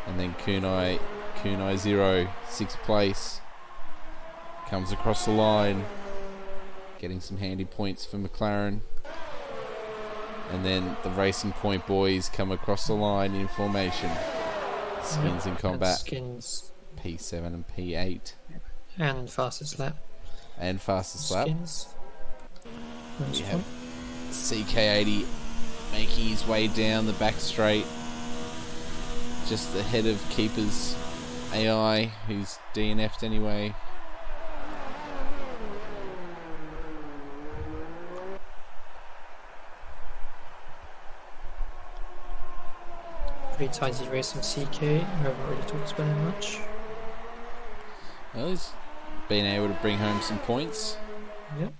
And then Kunai 0, 6th place. Comes across the line. Getting some handy points for McLaren. And then the Racing Point boys come across the line in formation. Skins in combat. Skins. P7 and P8. And fastest lap. And fastest lap. Skins. That's We fun. have CK80 making his way down the back straight, just ahead of Keeper's AI, who's DNF'd anyway. Pretty tidy race from CK. We haven't really talked about it much. Well, he's been able to bring home some points. Yep.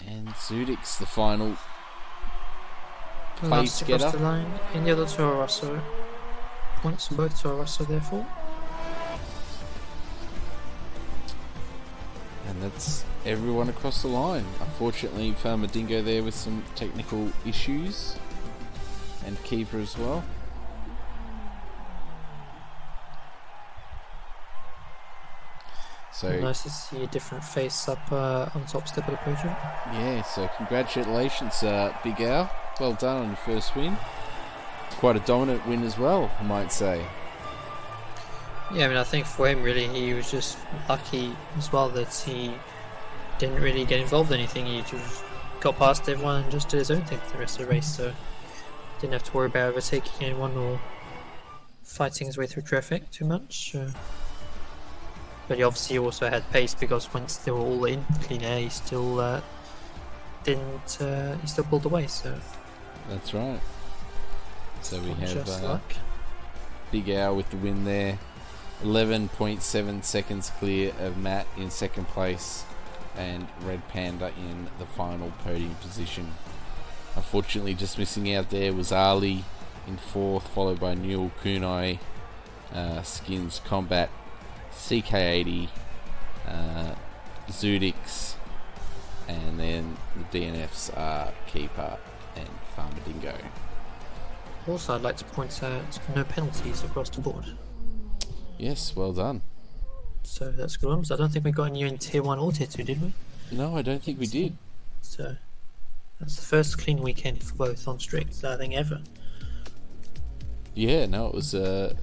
And Zudik's the final place Last across getter. the line. And the other Toro Rosso. Points for both Toro Rosso, therefore. And that's everyone across the line. Unfortunately, Farmadingo there with some technical issues. And Keeper as well. So Nice to see a different face up on top step of the podium. yeah, so congratulations, Big Al. Well done on your first win. Quite a dominant win as well, I might say. Yeah, I mean, I think for him, really, he was just lucky as well that he didn't really get involved in anything. He just got past everyone and just did his own thing for the rest of the race, so didn't have to worry about overtaking anyone or fighting his way through traffic too much. But he obviously also had pace because once they were all in clean air, he still he still pulled away. So That's right. So we just have luck. Big Al with the win there. 11.7 seconds clear of Matt in second place and Red Panda in the final podium position. Unfortunately, just missing out there was Ali in fourth, followed by Newell, Kunai, Skins, Combat, CK80, Zudix, and then the DNFs are Keeper and Farmadingo. Also, I'd like to point out no penalties across the board. Yes, well done. So that's good ones. I don't think we got any in tier 1 or tier 2, did we? No, I don't think we did. So that's the first clean weekend for both on strict, I think, ever. Yeah, no, it was a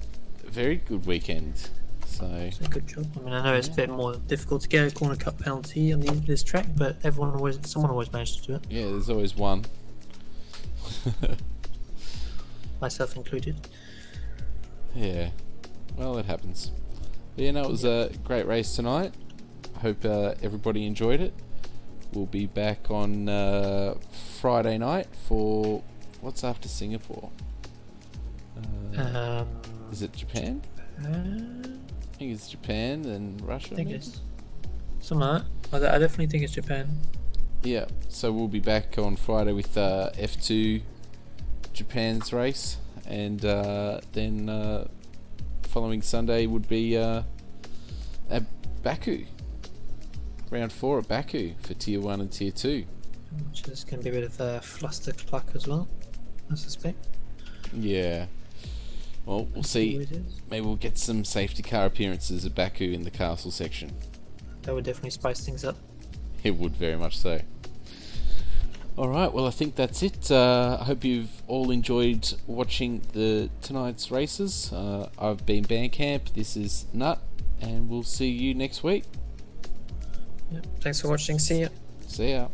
very good weekend. So So good job. I mean, I know it's a bit more difficult to get a corner cut penalty on this track, but someone always managed to do it, yeah, there's always one. myself included. Yeah, well, it happens. But yeah, no, it was a great race tonight. I hope everybody enjoyed it. We'll be back on Friday night for what's after Singapore. Is it Japan? I think it's Japan and Russia. I think maybe? it's something like that. I definitely think it's Japan. Yeah, so we'll be back on Friday with F2 Japan's race, and then following Sunday would be at Baku. Round 4 at Baku for Tier 1 and Tier 2. Which is going to be a bit of a flustercluck as well, I suspect. Yeah. Well, we'll see. Always is. Maybe we'll get some safety car appearances at Baku in the castle section. That would definitely spice things up. It would, very much so. Alright, well, I think that's it. I hope you've all enjoyed watching tonight's races. I've been Bandcamp, this is Nut, and we'll see you next week. Yep. Thanks for watching. See ya. See ya.